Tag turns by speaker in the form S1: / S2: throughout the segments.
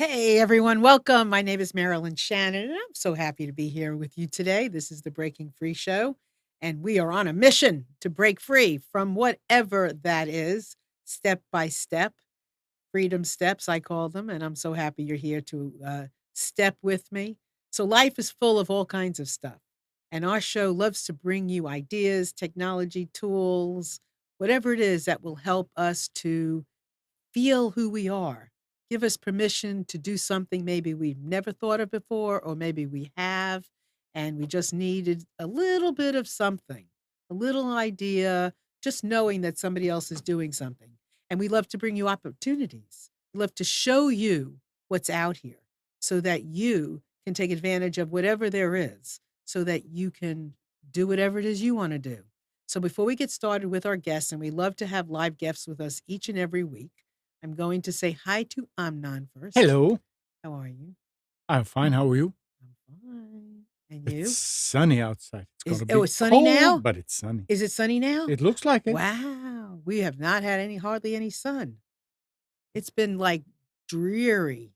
S1: Hey everyone, welcome. My name is Marilyn Shannon, and I'm so happy to be here with you today. This is the Breaking Free Show, and we are on a mission to break free from whatever that is, step by step. Freedom steps, I call them, and I'm so happy you're here to step with me. So, life is full of all kinds of stuff, and our show loves to bring you ideas, technology, tools, whatever it is that will help us to feel who we are. Give us permission to do something maybe we've never thought of before, or maybe we have, and we just needed a little bit of something, a little idea, just knowing that somebody else is doing something. And we love to bring you opportunities. We love to show you what's out here so that you can take advantage of whatever there is, so that you can do whatever it is you want to do. So before we get started with our guests, and we love to have live guests with us each and every week, I'm going to say hi to Amnon first.
S2: Hello,
S1: How are you?
S2: I'm fine. How are you?
S1: I'm fine. And
S2: It's
S1: you?
S2: sunny outside. It's
S1: Is
S2: gonna
S1: oh,
S2: be
S1: it's sunny
S2: cold,
S1: now?
S2: but it's sunny.
S1: Is it sunny now?
S2: It looks like it.
S1: Wow. We have not had hardly any sun. It's been like dreary,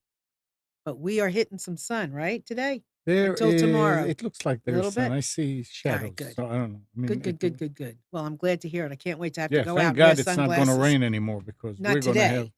S1: but we are hitting some sun, right? Today
S2: There
S1: until
S2: is.
S1: tomorrow.
S2: It looks like
S1: A
S2: there's
S1: little
S2: sun.
S1: bit.
S2: I see
S1: All right,
S2: shadows.
S1: good.
S2: So I don't know. I mean,
S1: Good, good, good, good, good. Well, I'm glad to hear it. I can't wait to have to
S2: yeah.
S1: go out
S2: Thank
S1: and wear
S2: God it's not going to
S1: sunglasses.
S2: rain anymore because
S1: Not
S2: we're going to have.
S1: today.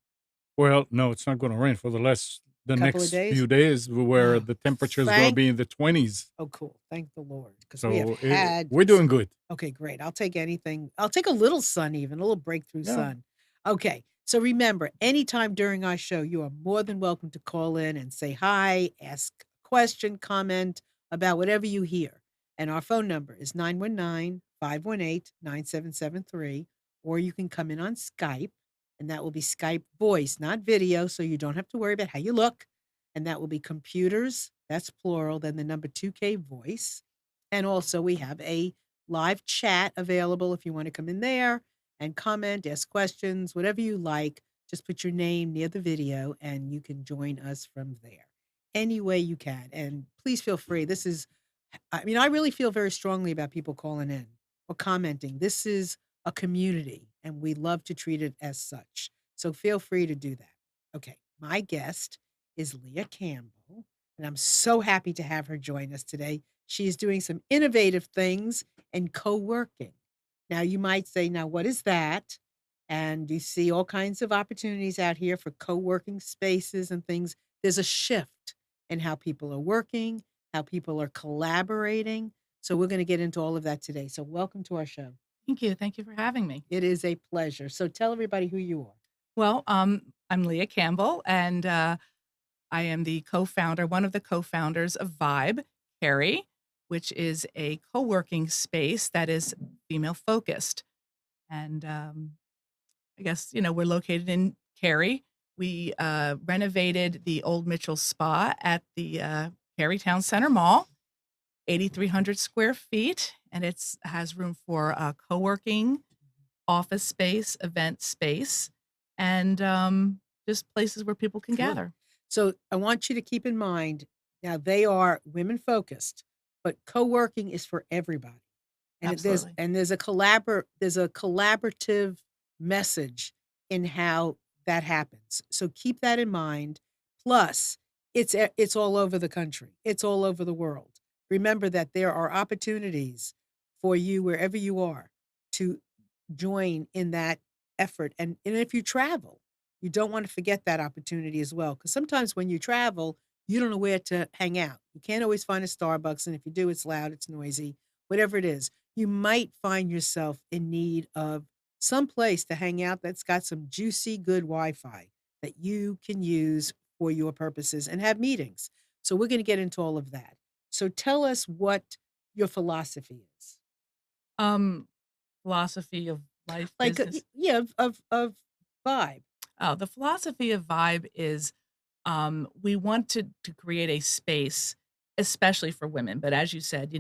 S2: Well, no, it's not going to rain for the
S1: Couple of
S2: next
S1: days.
S2: few days, where
S1: Oh,
S2: the temperature is going to
S1: thank
S2: be in the 20s.
S1: Oh, cool. Thank the Lord, because we have
S2: So
S1: had
S2: we're doing good.
S1: okay, great. I'll take anything. I'll take a little sun even, a little breakthrough
S2: Yeah.
S1: sun. Okay. So remember, anytime during our show, you are more than welcome to call in and say hi, ask a question, comment about whatever you hear. And our phone number is 919-518-9773. Or you can come in on Skype, and that will be Skype voice, not video. So you don't have to worry about how you look. And that will be computers, that's plural, then the number 2K voice. And also, we have a live chat available if you want to come in there and comment, ask questions, whatever you like. Just put your name near the video and you can join us from there any way you can. And please feel free. I really feel very strongly about people calling in or commenting. This is a community and we love to treat it as such. So feel free to do that. Okay. My guest is Leah Campbell, and I'm so happy to have her join us today. She is doing some innovative things in co-working. Now you might say, now what is that? And you see all kinds of opportunities out here for co-working spaces and things. There's a shift in how people are working, how people are collaborating. So we're going to get into all of that today. So welcome to our show.
S3: Thank you. Thank you for having me.
S1: It is a pleasure. So tell everybody who you are.
S3: Well, I'm Leah Campbell, and I am the co-founder, one of the co-founders of Vibe, Carrie, which is a co-working space that is female focused. And I guess, we're located in Cary. We renovated the old Mitchell Spa at the Cary Town Center Mall, 8,300 square feet, and it has room for co-working, office space, event space, and just places where people can
S1: Good.
S3: gather.
S1: So I want you to keep in mind now they are women focused, but co-working is for everybody. And
S3: Absolutely.
S1: there's a collaborative message in how that happens. So keep that in mind. Plus, it's all over the country. It's all over the world. Remember that there are opportunities for you wherever you are to join in that effort. And if you travel, you don't want to forget that opportunity as well. Because sometimes when you travel, you don't know where to hang out. You can't always find a Starbucks. And if you do, it's loud, it's noisy, whatever it is. You might find yourself in need of some place to hang out that's got some juicy, good Wi Fi that you can use for your purposes and have meetings. So we're going to get into all of that. So tell us what your philosophy is.
S3: Um, Philosophy of life,
S1: Like,
S3: business.
S1: yeah, of Vibe.
S3: Oh, the philosophy of Vibe is we want to create a space, especially for women. But as you said,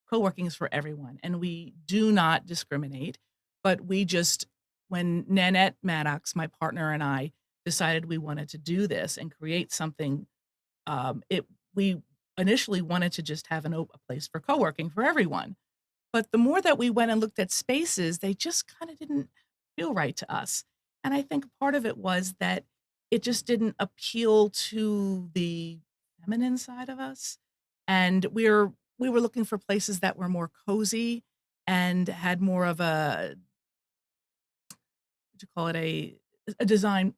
S3: co-working is for everyone, and we do not discriminate. But when Nanette Maddox, my partner, and I decided we wanted to do this and create something, we initially wanted to just have a place for co-working for everyone. But the more that we went and looked at spaces, they just kind of didn't feel right to us. And I think part of it was that it just didn't appeal to the feminine side of us, and we were looking for places that were more cozy and had more of a, what you call it, a design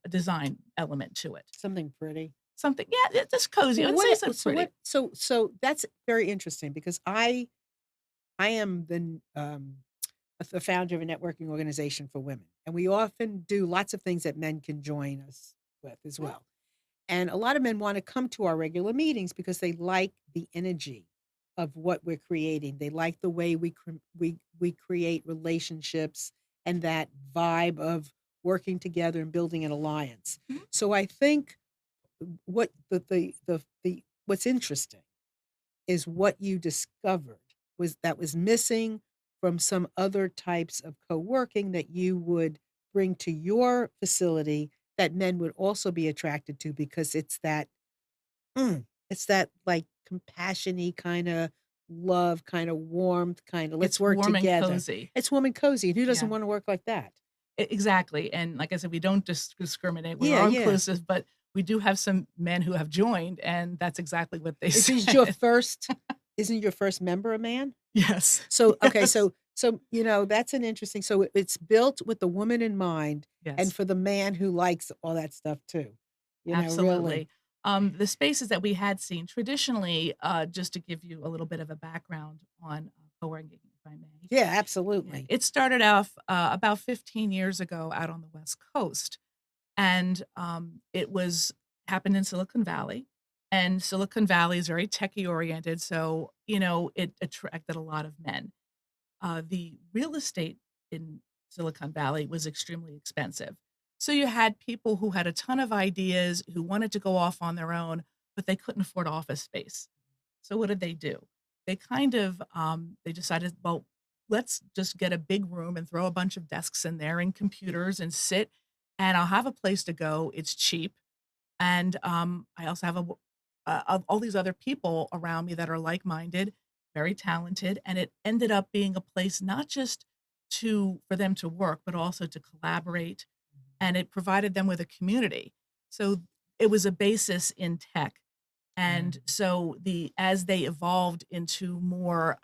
S3: element to it.
S1: Something pretty.
S3: Something, yeah, it's just cozy. I
S1: Well,
S3: would say
S1: what?
S3: it's a
S1: So
S3: pretty.
S1: what? So that's very interesting because I am the founder of a networking organization for women, and we often do lots of things that men can join us with as
S3: Mm,
S1: well. And a lot of men want to come to our regular meetings because they like the energy of what we're creating. They like the way we create relationships and that vibe of working together and building an alliance.
S3: mhm.
S1: So I think what the what's interesting is what you discovered was missing from some other types of co-working that you would bring to your facility that men would also be attracted to because it's that like compassion-y kind of love, kind of warmth, kind of let's
S3: It's
S1: work
S3: warm and
S1: together.
S3: cozy.
S1: It's warm and cozy. And who doesn't
S3: Yeah.
S1: want to work like that?
S3: Exactly, and like I said, we don't discriminate. We're
S1: Yeah,
S3: all
S1: yeah.
S3: inclusive, but we do have some men who have joined, and that's exactly what they
S1: Isn't your
S3: said.
S1: first isn't your first member a man?
S3: Yes.
S1: So, okay,
S3: Yes.
S1: that's an interesting it's built with the woman in mind and
S3: Yes,
S1: for the man who likes all that stuff too. Really.
S3: absolutely. The spaces that we had seen traditionally, just to give you a little bit of a background on, co-working, if I may.
S1: Yeah,
S3: Yeah,
S1: absolutely.
S3: it started off, about 15 years ago out on the West Coast. And it was happened in Silicon Valley, and Silicon Valley is very techie oriented, so it attracted a lot of men. The real estate in Silicon Valley was extremely expensive, so you had people who had a ton of ideas who wanted to go off on their own, but they couldn't afford office space. So what did they do? They kind of they decided, well, let's just get a big room and throw a bunch of desks in there and computers and sit, and I'll have a place to go. It's cheap, and I also have all these other people around me that are like minded, very talented, and it ended up being a place not just to for them to work, but also to collaborate, and it provided them with a community. So it was a basis in tech. And so as they evolved into more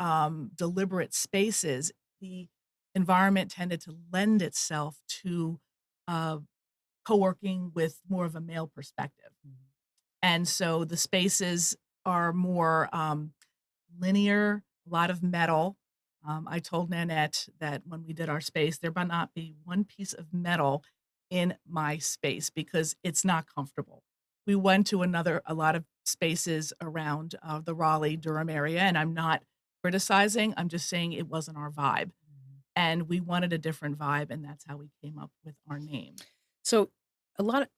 S3: deliberate spaces, the environment tended to lend itself to uh, co-working with more of a male perspective. And so the spaces are more linear, a lot of metal. I told Nanette that when we did our space, there might not be one piece of metal in my space because it's not comfortable. We went to a lot of spaces around the Raleigh Durham area, and I'm not criticizing. I'm just saying it wasn't our vibe, and we wanted a different vibe, and that's how we came up with our name.
S1: So a lot of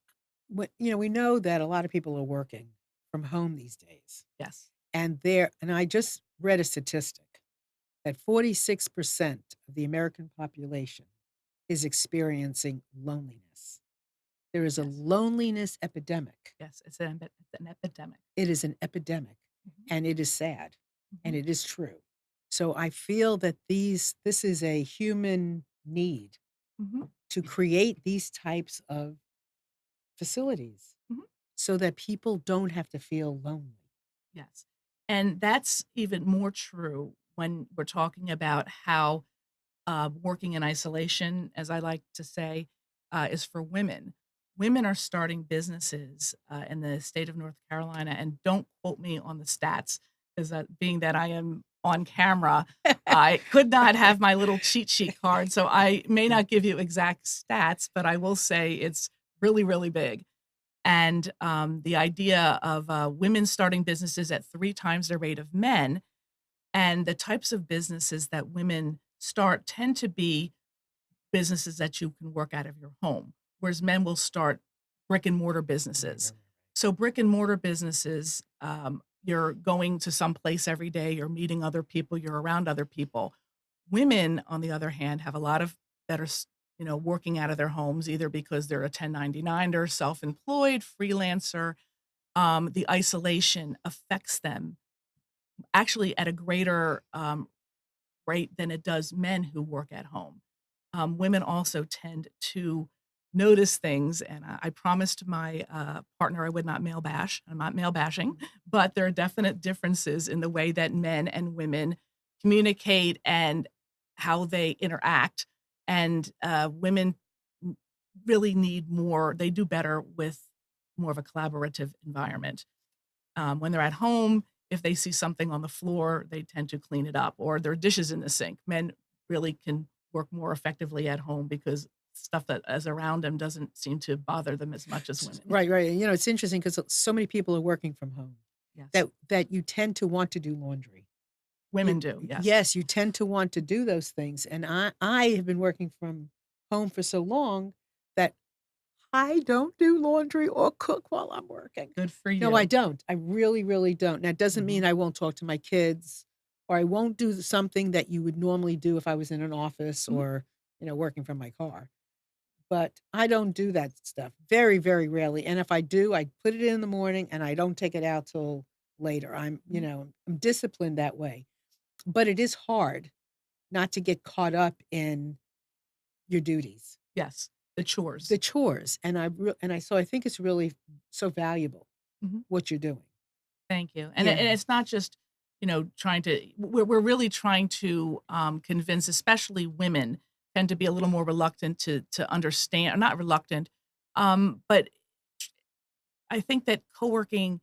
S1: we know that a lot of people are working from home these days.
S3: Yes,
S1: And I just read a statistic that 46% of the American population is experiencing loneliness. There is a
S3: yes,
S1: loneliness epidemic.
S3: yes. It's an epidemic.
S1: It is an epidemic
S3: Mhm,
S1: and it is sad and
S3: mhm,
S1: it is true. So I feel that this is a human need
S3: mhm,
S1: to create these types of facilities
S3: mhm.
S1: so that people don't have to feel lonely.
S3: Yes. And that's even more true when we're talking about how working in isolation, as I like to say, is for women. Women are starting businesses in the state of North Carolina, and don't quote me on the stats, because being that I am on camera, I could not have my little cheat sheet card, so I may not give you exact stats, but I will say it's really, really big. And the idea of women starting businesses at 3 times the rate of men, and the types of businesses that women start tend to be businesses that you can work out of your home, whereas men will start brick and mortar
S1: Right, right,
S3: businesses.
S1: right.
S3: So brick and mortar businesses, you're going to some place every day, you're meeting other people, you're around other people. Women, on the other hand, have a lot of that are, working out of their homes, either because they're a 1099 or self-employed, freelancer. The isolation affects them actually at a greater rate than it does men who work at home. Women also tend to notice things. And I promised my partner I would not male bash. I'm not male bashing, but there are definite differences in the way that men and women communicate and how they interact. And women really need more, they do better with more of a collaborative environment. When they're at home, if they see something on the floor, they tend to clean it up, or there are dishes in the sink. Men really can work more effectively at home because stuff that is around them doesn't seem to bother them as much as women.
S1: Right, right. You know, it's interesting because so many people are working from home
S3: Yes.
S1: that you tend to want to do laundry.
S3: Women do, yes.
S1: Yes, you tend to want to do those things. And I have been working from home for so long that I don't do laundry or cook while I'm working.
S3: Good for you.
S1: No, I don't. I really, really don't. Now, it doesn't mean I won't talk to my kids or I won't do something that you would normally do if I was in an office or, working from my car. But I don't do that stuff. Very, very rarely. And if I do, I put it in the morning and I don't take it out till later. I'm disciplined that way. But it is hard not to get caught up in your duties.
S3: Yes, the chores.
S1: The chores, and I think it's really so valuable what you're doing.
S3: Thank you. And it's not just, trying to, we're really trying to convince, especially women tend to be a little more reluctant to understand, or not reluctant, but I think that co-working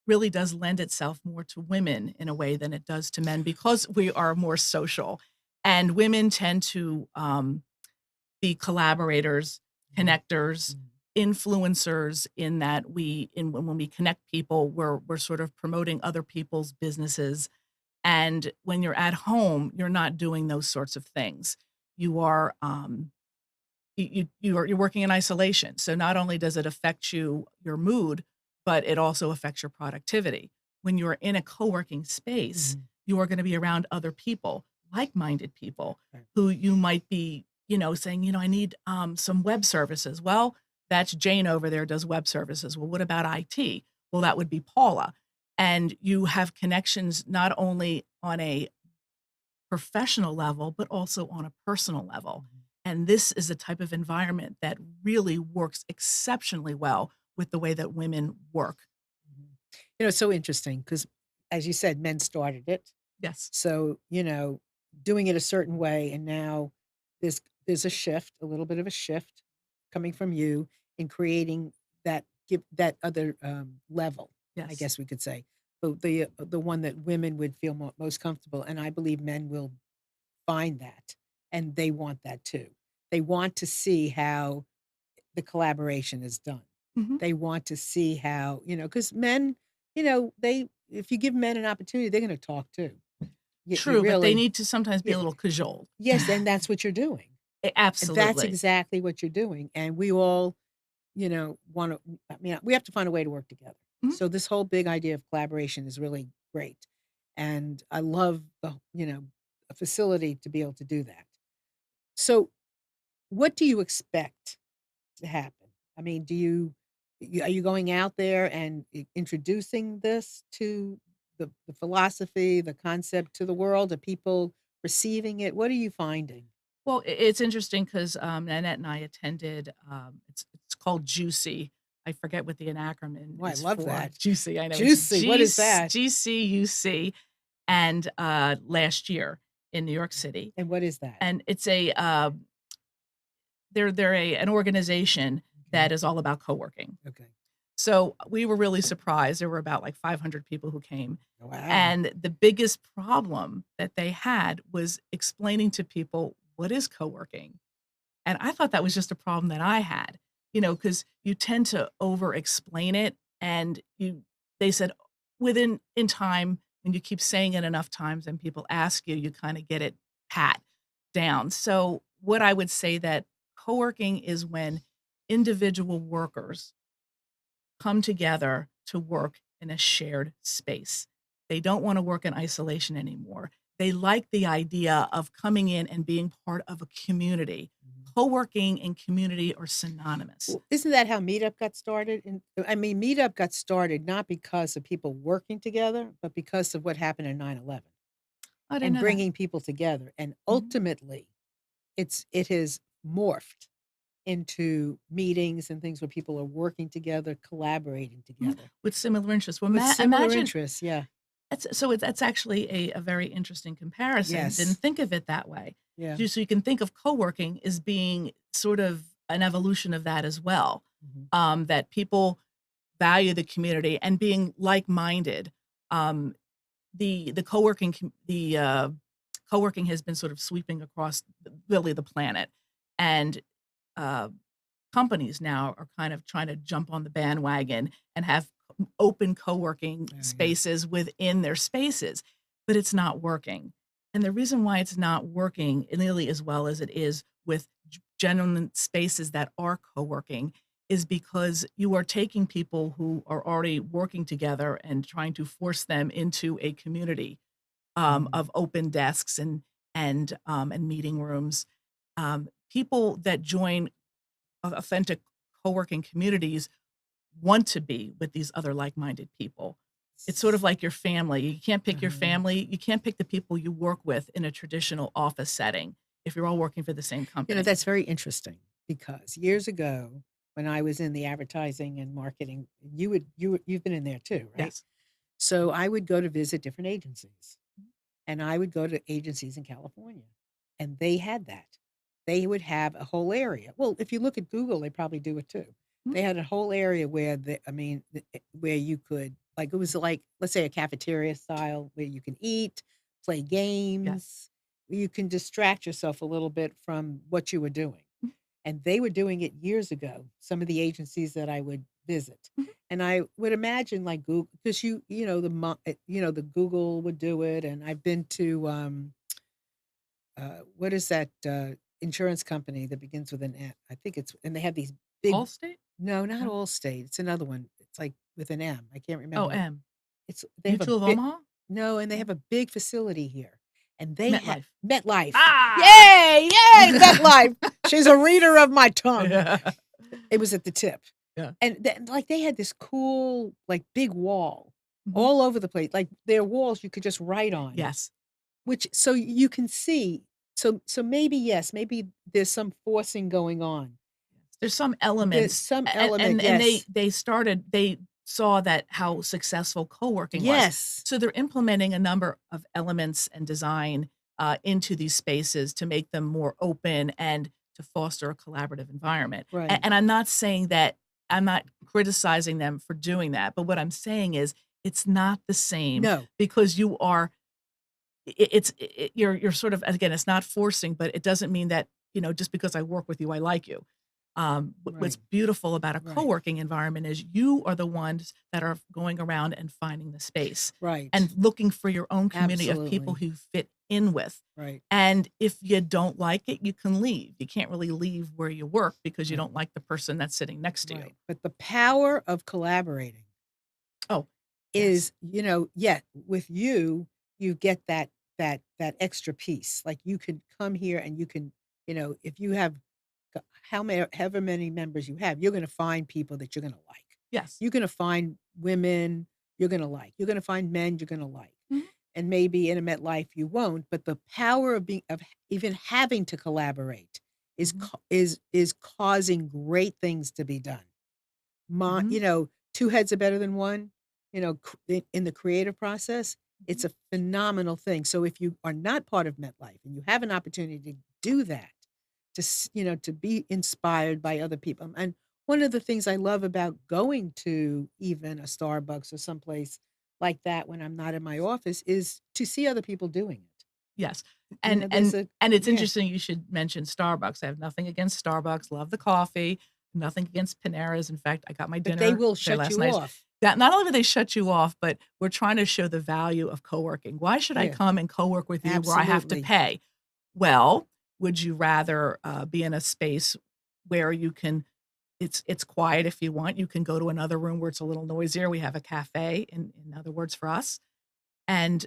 S3: really does lend itself more to women in a way than it does to men because we are more social. And women tend to be collaborators, connectors, influencers in that when we connect people, we're sort of promoting other people's businesses. And when you're at home, you're not doing those sorts of things. You are you're working in isolation. So not only does it affect your mood, but it also affects your productivity. When you're in a co-working space, you are going to be around other people, like-minded people, who you might be, saying, I need some web services. Well, that's Jane over there does web services. Well, what about IT? Well, that would be Paula. And you have connections not only on a professional level, but also on a personal level. And this is a type of environment that really works exceptionally well with the way that women work.
S1: It's so interesting because, as you said, men started it.
S3: Yes.
S1: So, doing it a certain way, and now there's a shift, a little bit of a shift coming from you in creating that other level. I
S3: Yes.
S1: guess we could say the one that women would feel most comfortable, and I believe men will find that, and they want that too. They want to see how the collaboration is done. They want to see how, because men, if you give men an opportunity, they're going to talk too.
S3: True, but they need to sometimes be a little cajoled.
S1: Yes, and that's what you're doing.
S3: Absolutely.
S1: That's exactly what you're doing. And we all, want to, we have to find a way to work together. So this whole big idea of collaboration is really great. And I love a facility to be able to do that. So what do you expect to happen? I mean, are you going out there and introducing this to the philosophy, the concept to the world? Are people receiving it? What are you finding?
S3: Well, it's interesting because Nanette and I attended, it's called Juicy. I forget what the acronym
S1: Oh, I
S3: is
S1: love
S3: for.
S1: that.
S3: Juicy, I know.
S1: Juicy, what is that?
S3: GCUC, and last year in New York City.
S1: And what is that?
S3: And it's they're an organization that is all about co-working.
S1: Okay.
S3: So we were really surprised. There were about like 500 people who came.
S1: Wow.
S3: And the biggest problem that they had was explaining to people what is co-working. And I thought that was just a problem that I had, because you tend to over explain it. And they said in time, when you keep saying it enough times and people ask you, you kind of get it pat down. So what I would say that co-working is when individual workers come together to work in a shared space. They don't want to work in isolation anymore. They like the idea of coming in and being part of a community. Co-working and community are synonymous.
S1: Well, isn't that how Meetup got started? Meetup got started not because of people working together, but because of what happened in 9/11
S3: I didn't
S1: and
S3: know that.
S1: bringing people together. And ultimately, it has morphed into meetings and things where people are working together, collaborating together
S3: with similar interests. Well,
S1: with similar
S3: imagine
S1: interests. Yeah.
S3: that's actually a very interesting comparison. Didn't
S1: Yes.
S3: think of it that way.
S1: Yeah.
S3: So you can think of co-working as being sort of an evolution of that as well. That people value the community and being like-minded. The co-working has been sort of sweeping across really the planet, and uh, companies now are kind of trying to jump on the bandwagon and have open co-working
S1: Yeah.
S3: spaces within their spaces, but it's not working. And the reason why it's not working nearly as well as it is with genuine spaces that are co-working is because you are taking people who are already working together and trying to force them into a community of open desks and meeting rooms. People that join authentic co-working communities want to be with these other like-minded people. It's sort of like your family. You can't pick your family. You can't pick the people you work with in a traditional office setting if you're all working for the same company.
S1: That's very interesting because years ago when I was in the advertising and marketing, you've been in there too, right?
S3: Yes.
S1: So I would go to visit different agencies, and I would go to agencies in California, and they had that. They would have a whole area. Well, if you look at Google, they probably do it too. They had a whole area where where you could, like, it was like, let's say, a cafeteria style where you can eat, play games, you can distract yourself a little bit from what you were doing. And they were doing it years ago, some of the agencies that I would visit. And I would imagine, like, Google, because the Google would do it. And I've been to what is that insurance company that begins with an M? I think and they have these big.
S3: Allstate?
S1: No, not
S3: No.
S1: Allstate. It's another one. It's like with an M. I can't
S3: Oh,
S1: remember.
S3: M.
S1: They have a
S3: Mutual of
S1: big.
S3: Omaha?
S1: No, and they have a big facility here, and they have
S3: MetLife.
S1: MetLife.
S3: Ah!
S1: Yay, MetLife. She's a reader of my tongue.
S3: Yeah.
S1: It was at the tip.
S3: Yeah.
S1: And like they had this cool, like, big wall all over the place. Like, their walls you could just write on.
S3: Yes.
S1: Which, so you can see. So maybe, yes, maybe there's some forcing going on.
S3: There's some
S1: There's
S3: elements.
S1: some
S3: And
S1: element,
S3: and
S1: yes.
S3: they saw that how successful co-working was.
S1: Yes.
S3: So they're implementing a number of elements and design into these spaces to make them more open and to foster a collaborative environment.
S1: Right.
S3: And I'm not saying that, I'm not criticizing them for doing that, but what I'm saying is it's not the same
S1: No.
S3: because you are, you're sort of, again, it's not forcing, but it doesn't mean that, just because I work with you, I like you. What's
S1: Right.
S3: beautiful about a
S1: Right.
S3: co-working environment is you are the ones that are going around and finding the space
S1: Right.
S3: and looking for your own community of people
S1: Absolutely.
S3: who fit in with.
S1: Right.
S3: And if you don't like it, you can leave. You can't really leave where you work because you
S1: Right.
S3: don't like the person that's sitting next to you.
S1: Right. But the power of collaborating
S3: Oh,
S1: is, with you get that extra piece. Like, you could come here and you can, if you have however many members you have, you're going to find people that you're going to like.
S3: yes.
S1: You're going to find women you're going to like. You're going to find men you're going to like.
S3: Mhm.
S1: And maybe in a MetLife you won't, but the power of even having to collaborate is is causing great things to be done. Two heads are better than one. In the creative process, it's a phenomenal thing. So if you are not part of MetLife and you have an opportunity to do that, to be inspired by other people. And one of the things I love about going to even a Starbucks or someplace like that when I'm not in my office is to see other people doing it.
S3: Yes.
S1: You know, there's
S3: And it's
S1: yeah.
S3: interesting you should mention Starbucks. I have nothing against Starbucks. Love the coffee. Nothing against Panera's. In fact, I got my
S1: But
S3: dinner
S1: they will
S3: there
S1: shut
S3: last
S1: you
S3: night.
S1: off.
S3: That not only do they shut you off, but we're trying to show the value of co-working. Why should I
S1: Yeah.
S3: come and co-work with you where I have to
S1: Absolutely.
S3: pay? Well, would you rather be in a space where you can, it's quiet if you want. You can go to another room where it's a little noisier. We have a cafe, in other words, for us. And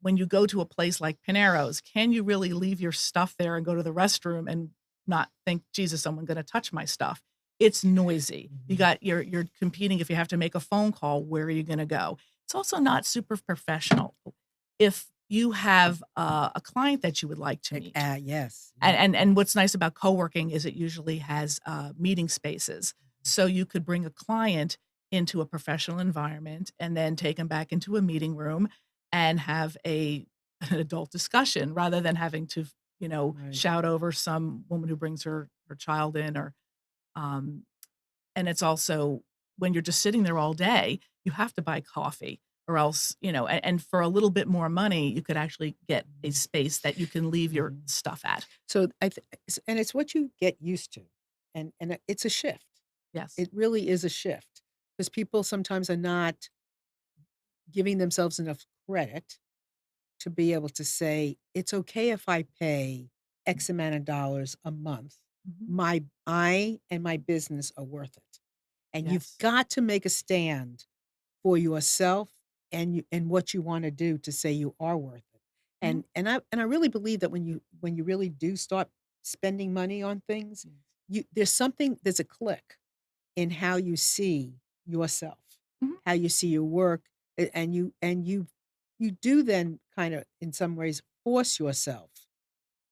S3: when you go to a place like Panera's, can you really leave your stuff there and go to the restroom and not think, Jesus, someone's going to touch my stuff? It's noisy. You got you're competing. If you have to make a phone call, where are you going to go? It's also not super professional. If you have a client that you would like to
S1: Like,
S3: meet.
S1: yes.
S3: And what's nice about co-working is it usually has meeting spaces. So you could bring a client into a professional environment and then take them back into a meeting room and have an adult discussion rather than having to,
S1: Right.
S3: shout over some woman who brings her child in or um, and it's also when you're just sitting there all day, you have to buy coffee or else, and for a little bit more money, you could actually get a space that you can leave your
S1: Mhm.
S3: stuff at.
S1: So and it's what you get used to, and it's a shift.
S3: Yes.
S1: It really is a shift because people sometimes are not giving themselves enough credit to be able to say, "It's okay if I pay X amount of dollars a month.
S3: Mhm.
S1: I and my business are worth it." And you've
S3: Yes.
S1: got to make a stand for yourself and what you wanna do to say you are worth it.
S3: Mhm.
S1: And I really believe that when you really do start spending money on things,
S3: Yes.
S1: there's a click in how you see yourself,
S3: Mhm.
S1: how you see your work, and you do then kinda, in some ways, force yourself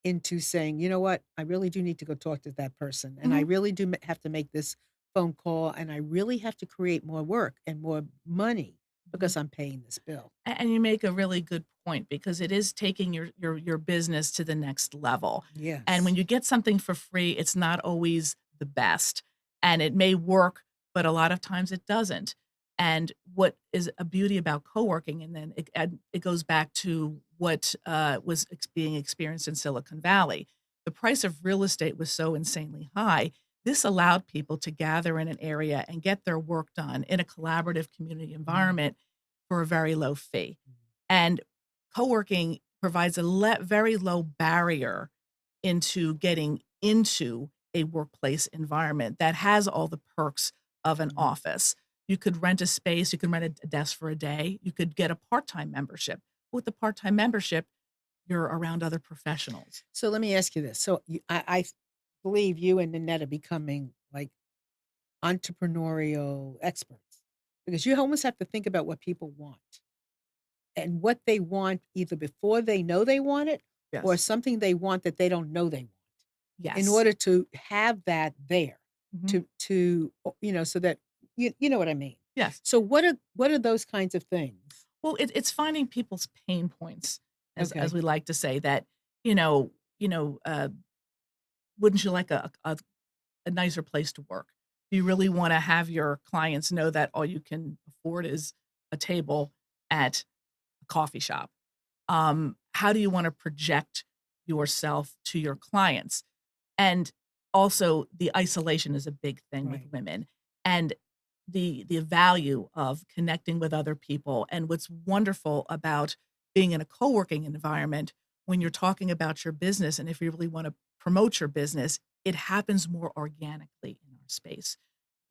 S1: into saying, "You know what? I really do need to go talk to that person, and I
S3: Mhm.
S1: really do have to make this phone call, and I really have to create more work and more money
S3: Mhm.
S1: because I'm paying this bill."
S3: And you make a really good point because it is taking your business to the next level. And when
S1: Yes.
S3: you get something for free, it's not always the best. And it may work, but a lot of times it doesn't. And what is a beauty about co-working, and it goes back to what being experienced in Silicon Valley. The price of real estate was so insanely high. This allowed people to gather in an area and get their work done in a collaborative community
S1: Mhm.
S3: environment for a very low fee. And co-working provides very low barrier into getting into a workplace environment that has all the perks of an
S1: Mhm.
S3: office. You could rent a space, you could rent a desk for a day, you could get a part-time membership. With the part-time membership, you're around other professionals.
S1: So let me ask you this. So I believe you and Nanette are becoming like entrepreneurial experts because you almost have to think about what people want and what they want either before they know they want it or
S3: Yes.
S1: something they want that they don't know they want in
S3: Yes.
S1: order to have that there
S3: Mhm.
S1: to so that you know what I mean.
S3: Yes.
S1: So what are those kinds of things?
S3: Well, it's finding people's pain points, as
S1: Okay.
S3: we like to say that, you know you know, wouldn't you like a nicer place to work? Do you really wanna have your clients know that all you can afford is a table at a coffee shop? How do you wanna project yourself to your clients? And also, the isolation is a big thing with
S1: Right.
S3: women, and the value of connecting with other people, and what's wonderful about being in a co-working environment when you're talking about your business, and if you really wanna promote your business, it happens more organically in our space.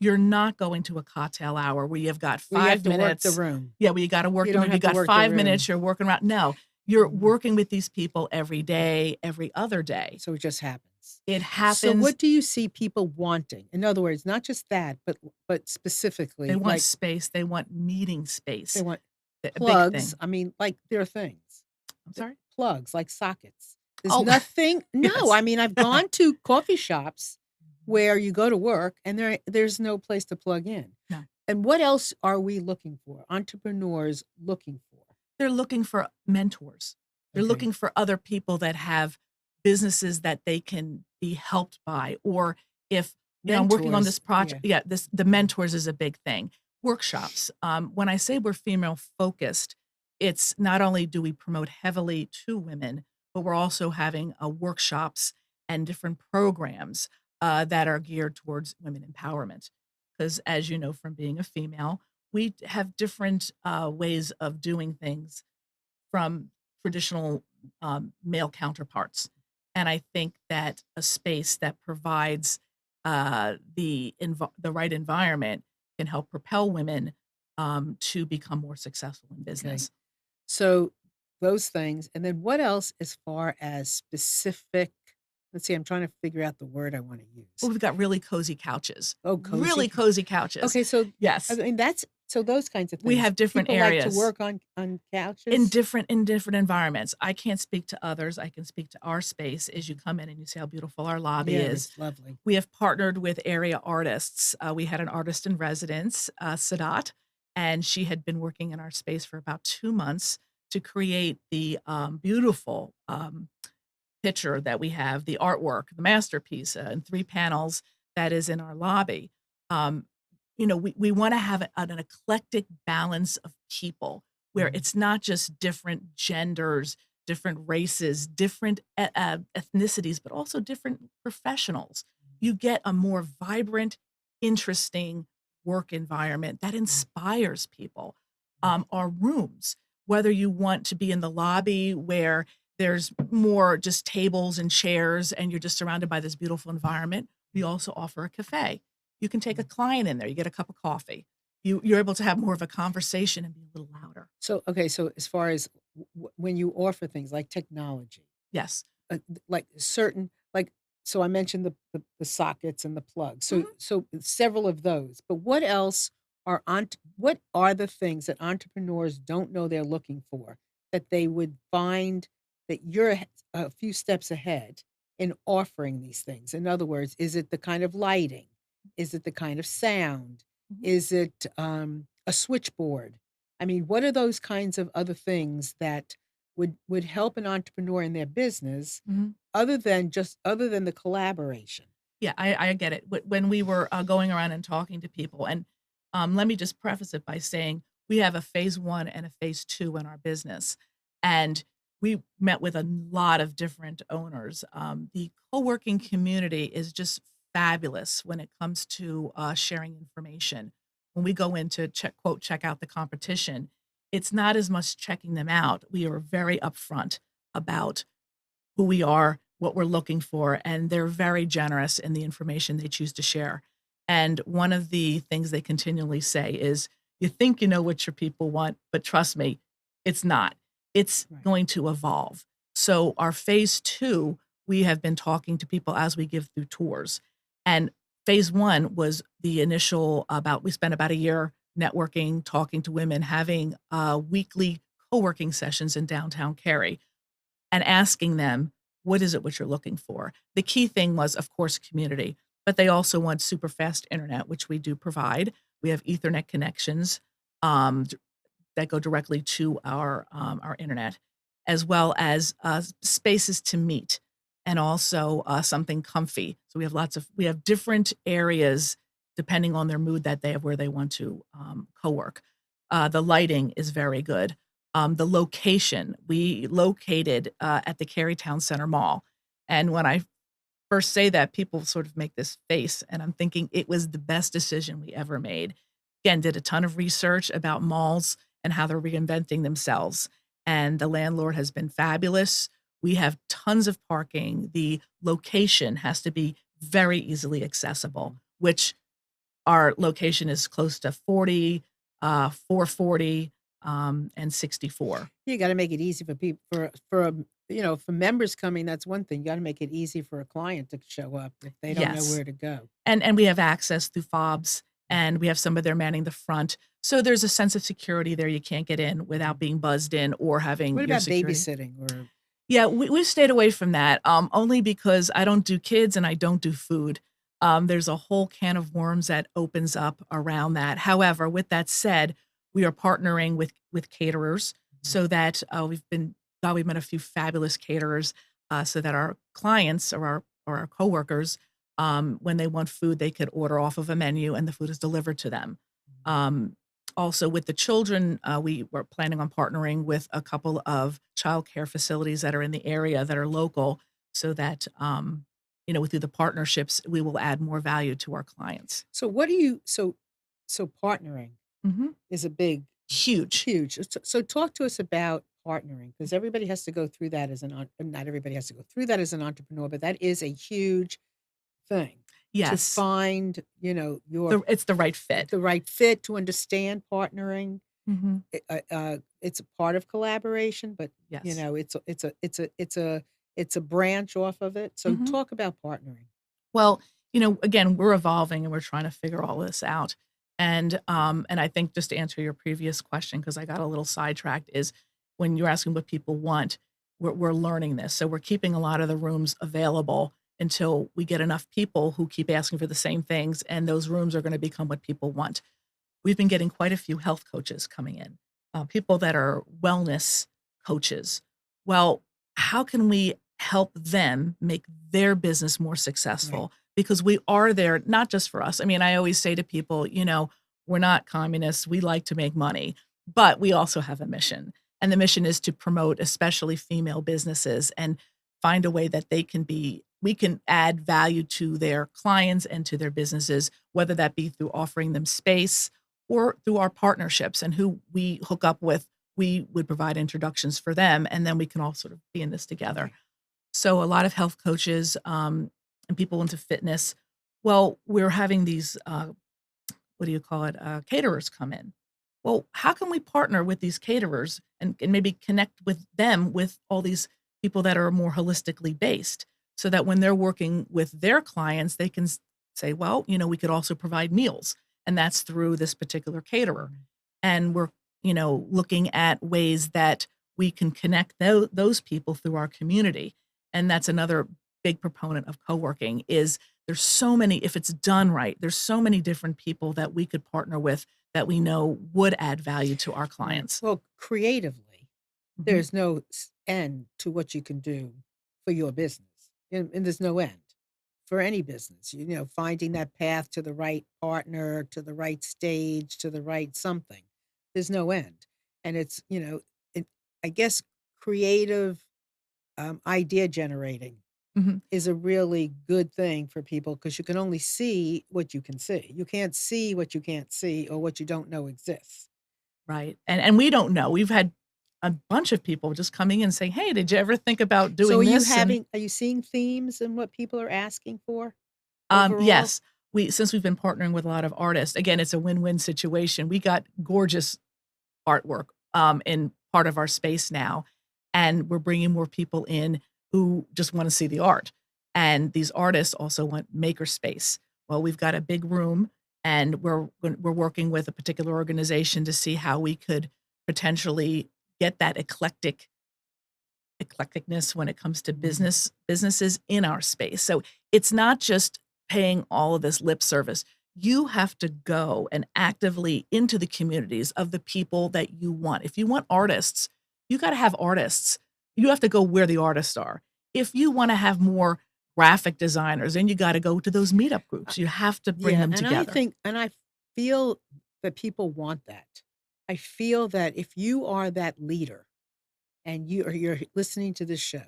S3: You're not going to a cocktail hour where you've got
S1: Well, you have
S3: 5
S1: to work the
S3: minutes.
S1: room.
S3: Yeah, where you gotta work
S1: You
S3: the
S1: don't
S3: maybe you
S1: have to
S3: got
S1: work the
S3: 5 minutes,
S1: room.
S3: you're working around no, you're
S1: Mhm.
S3: working with these people every day, every other day.
S1: So it just happens.
S3: It
S1: So
S3: happens.
S1: what do you see people wanting? In other words, not just that, but
S3: They
S1: specifically,
S3: want
S1: like
S3: space, they want meeting
S1: they
S3: space,
S1: want
S3: a big
S1: plugs.
S3: thing.
S1: I mean, like there are things.
S3: I'm sorry?
S1: Plugs, like sockets. There's
S3: Oh,
S1: nothing no,
S3: yes.
S1: I mean, I've gone to coffee shops where you go to work and there's no place to plug in.
S3: No.
S1: And what else are we looking for? Entrepreneurs looking for?
S3: They're looking for mentors. They're
S1: Okay.
S3: looking for other people that have businesses that they can be helped by, or if, I'm working on this
S1: Mentors,
S3: project.
S1: yeah.
S3: Yeah, the mentors is a big thing. Workshops. When I say we're female focused, it's not only do we promote heavily to women, but we're also having workshops and different programs that are geared towards women empowerment. Because as you know from being a female, we have different ways of doing things from traditional male counterparts. And I think that a space that provides the right environment can help propel women to become more successful in
S1: Okay.
S3: business.
S1: So those things, and then what else as far as specific let's see, I'm trying to figure out the word I wanna use.
S3: Well, we've got really cozy couches,
S1: Oh,
S3: really
S1: cozy.
S3: cozy couches.
S1: Okay, so I
S3: Yes.
S1: mean, that's So those kinds of
S3: We
S1: things.
S3: have different
S1: People like to
S3: areas
S1: work on
S3: in
S1: couches?
S3: different environments. I can't speak to others. I can speak to our space as you come in and you see how beautiful our lobby
S1: Yeah,
S3: is.
S1: it's lovely.
S3: We have partnered with area artists. We had an artist in residence, Sadat, and she had been working in our space for about 2 months to create the, beautiful, picture that we have, the artwork, the masterpiece, in 3 panels that is in our lobby. Um, we wanna have an eclectic balance of people where
S1: Mhm.
S3: it's not just different genders, different races, different ethnicities, but also different professionals. You get a more vibrant, interesting work environment that inspires people. Our rooms, whether you want to be in the lobby where there's more just tables and chairs, and you're just surrounded by this beautiful environment. We also offer a cafe. You can take a client in there, you get a cup of coffee. You're able to have more of a conversation and be a little louder.
S1: So, okay, so as far as when you offer things like technology,
S3: Yes.
S1: like certain, like, so I mentioned the sockets and the plugs. So,
S3: Mhm.
S1: several of those. But what else what are the things that entrepreneurs don't know they're looking for that they would find that you're a few steps ahead in offering these things? In other words, is it the kind of lighting? Is it the kind of sound?
S3: Mhm.
S1: Is it a switchboard? I mean, what are those kinds of other things that would help an entrepreneur in their business
S3: Mhm.
S1: other than the collaboration?
S3: Yeah, I get it. When we were, going around and talking to people and, let me just preface it by saying we have a phase 1 and a phase 2 in our business, and we met with a lot of different owners. The co-working community is just fabulous when it comes to, sharing information. When we go in to check out the competition, it's not as much checking them out. We are very upfront about who we are, what we're looking for, and they're very generous in the information they choose to share. And one of the things they continually say is, "You think you know what your people want, but trust me, it's not. It's
S1: Right.
S3: going to evolve." So our phase 2, we have been talking to people as we give through tours. And phase 1 was the initial about we spent about a year networking, talking to women, having, weekly co-working sessions in downtown Cary and asking them, "What is it what you're looking for?" The key thing was, of course, community, but they also want super fast internet, which we do provide. We have Ethernet connections, d that go directly to our internet, as well as, spaces to meet and also, something comfy. So we have different areas depending on their mood that day of where they want to, co-work. The lighting is very good. The location, we located, at the Carytown Center Mall, and when I first say that, people sort of make this face, and I'm thinking it was the best decision we ever made. Again, did a ton of research about malls and how they're reinventing themselves, and the landlord has been fabulous. We have tons of parking. The location has to be very easily accessible, which our location is close to 40, 440, and 64.
S1: You gotta make it easy for people for members coming, that's one thing. You gotta make it easy for a client to show up if they don't know
S3: Yes.
S1: where to go.
S3: And we have access through fobs, and we have somebody there manning the front. So there's a sense of security there. You can't get in without being buzzed in or having
S1: What
S3: your
S1: about
S3: security.
S1: babysitting or
S3: Yeah, we've stayed away from that, only because I don't do kids and I don't do food. There's a whole can of worms that opens up around that. However, with that said, we are partnering with caterers so that, we've met a few fabulous caterers, so that our clients or our coworkers, when they want food, they could order off of a menu and the food is delivered to them. Um, Also with the children, we were planning on partnering with a couple of childcare facilities that are in the area that are local so that, through the partnerships, we will add more value to our clients.
S1: so what do you so partnering
S3: Mhm.
S1: is a big
S3: Huge.
S1: huge. So talk to us about partnering because everybody has to go through that not everybody has to go through that as an entrepreneur, but that is a huge thing to
S3: Yes.
S1: find, your
S3: It's the right fit.
S1: the right fit, to understand partnering.
S3: Mhm.
S1: It's a part of collaboration, but,
S3: Yes.
S1: it's a branch off of it. So
S3: Mhm.
S1: talk about partnering.
S3: Well, again, we're evolving and we're trying to figure all this out. And I think, just to answer your previous question, because I got a little sidetracked, is when you're asking what people want, we're learning this. So we're keeping a lot of the rooms available until we get enough people who keep asking for the same things, and those rooms are going to become what people want. We've been getting quite a few health coaches coming in, people that are wellness coaches. Well, how can we help them make their business more successful?
S1: Right.
S3: Because we are there not just for us. I mean, I always say to people, we're not communists. We like to make money, but we also have a mission. And the mission is to promote especially female businesses and find a way that we can add value to their clients and to their businesses, whether that be through offering them space or through our partnerships, and who we hook up with. We would provide introductions for them, and then we can all sort of be in this together. So a lot of health coaches and people into fitness. Well, we're having these, caterers come in. Well, how can we partner with these caterers and maybe connect with them with all these people that are more holistically based, so that when they're working with their clients, they can say, well, we could also provide meals, and that's through this particular caterer. And we're, looking at ways that we can connect those people through our community. And that's another big proponent of co-working. Is there's so many, if it's done right, there's so many different people that we could partner with that we know would add value to our clients.
S1: Well, creatively,
S3: Mhm.
S1: there's no end to what you can do for your business, and there's no end for any business. Finding that path to the right partner, to the right stage, to the right something. There's no end, and it's it, I guess creative idea generating
S3: Mhm.
S1: is a really good thing for people, because you can only see what you can see. You can't see what you can't see, or what you don't know exists.
S3: Right. And we don't know. We've had a bunch of people just coming in and saying, "Hey, did you ever think about
S1: So
S3: doing this?" And
S1: are you seeing themes in what people are asking for overall?
S3: yes, since we've been partnering with a lot of artists, again, it's a win-win situation. We got gorgeous artwork in part of our space now, and we're bringing more people in who just want to see the art. And these artists also want maker space. Well, we've got a big room, and we're working with a particular organization to see how we could potentially get that eclecticness when it comes to businesses in our space. So it's not just paying all of this lip service. You have to go and actively into the communities of the people that you want. If you want artists, you got to have artists. You have to go where the artists are. If you want to have more graphic designers, then you got to go to those meetup groups. You have to bring them together.
S1: I feel that people want that. I feel that if you are that leader, and you're listening to this show,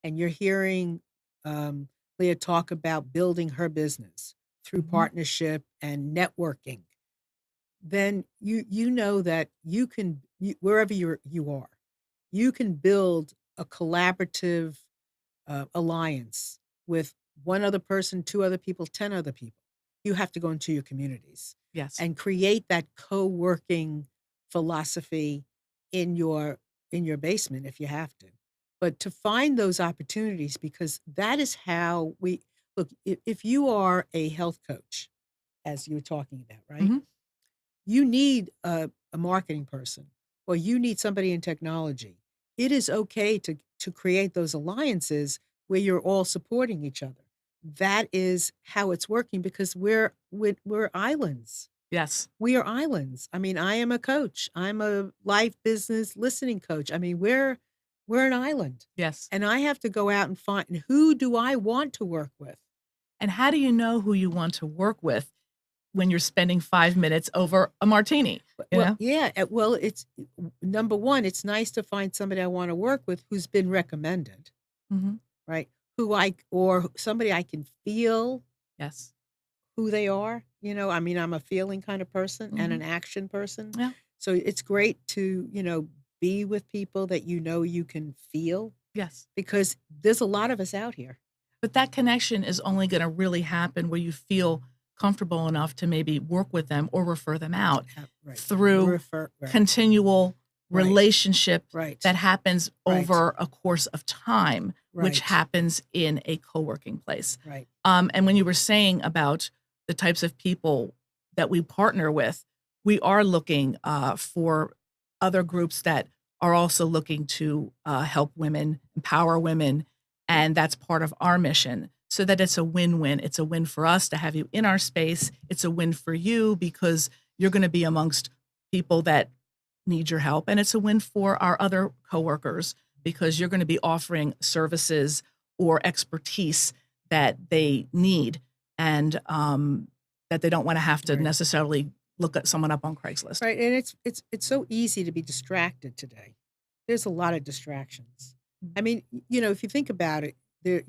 S1: and you're hearing um, Leah talk about building her business through
S3: Mhm.
S1: partnership and networking, then you know that wherever you are, you can build a collaborative alliance with one other person, two other people, 10 other people. You have to go into your communities
S3: Yes.
S1: and create that co-working philosophy in your basement if you have to. But to find those opportunities, because that is how we look. If you are a health coach, as you were talking about, right?
S3: Mhm.
S1: You need a marketing person, or you need somebody in technology. It is okay to create those alliances where you're all supporting each other. That is how it's working, because we're islands.
S3: Yes.
S1: We are islands. I mean, I am a coach. I'm a life business listening coach. I mean, we're an island,
S3: Yes.
S1: and I have to go out and find, who do I want to work with.
S3: And how do you know who you want to work with when you're spending 5 minutes over a martini, you
S1: Well,
S3: know?
S1: yeah, well, it's number one, it's nice to find somebody I wanna work with who's been recommended,
S3: Mhm.
S1: right? Or somebody I can feel
S3: Yes.
S1: who they are, I mean, I'm a feeling kind of person and
S3: Mhm.
S1: an action person.
S3: Yeah.
S1: So it's great to, be with people that you can feel,
S3: Yes.
S1: because there's a lot of us out here.
S3: But that connection is only gonna really happen where you feel comfortable enough to maybe work with them or refer them out
S1: Right.
S3: through
S1: Right.
S3: continual
S1: Right.
S3: relationship
S1: Right.
S3: that happens
S1: Right.
S3: over a course of time, which
S1: Right.
S3: happens in a co-working place.
S1: Right.
S3: And when you were saying about the types of people that we partner with, we are looking for other groups that are also looking to help women, empower women, and that's part of our mission. So that it's a win-win. It's a win for us to have you in our space. It's a win for you because you're going to be amongst people that need your help, and it's a win for our other coworkers because you're going to be offering services or expertise that they need and that they don't want to have to
S1: Right.
S3: necessarily look at someone up on Craigslist.
S1: Right, and it's so easy to be distracted today. There's a lot of distractions. I mean, if you think about it, there,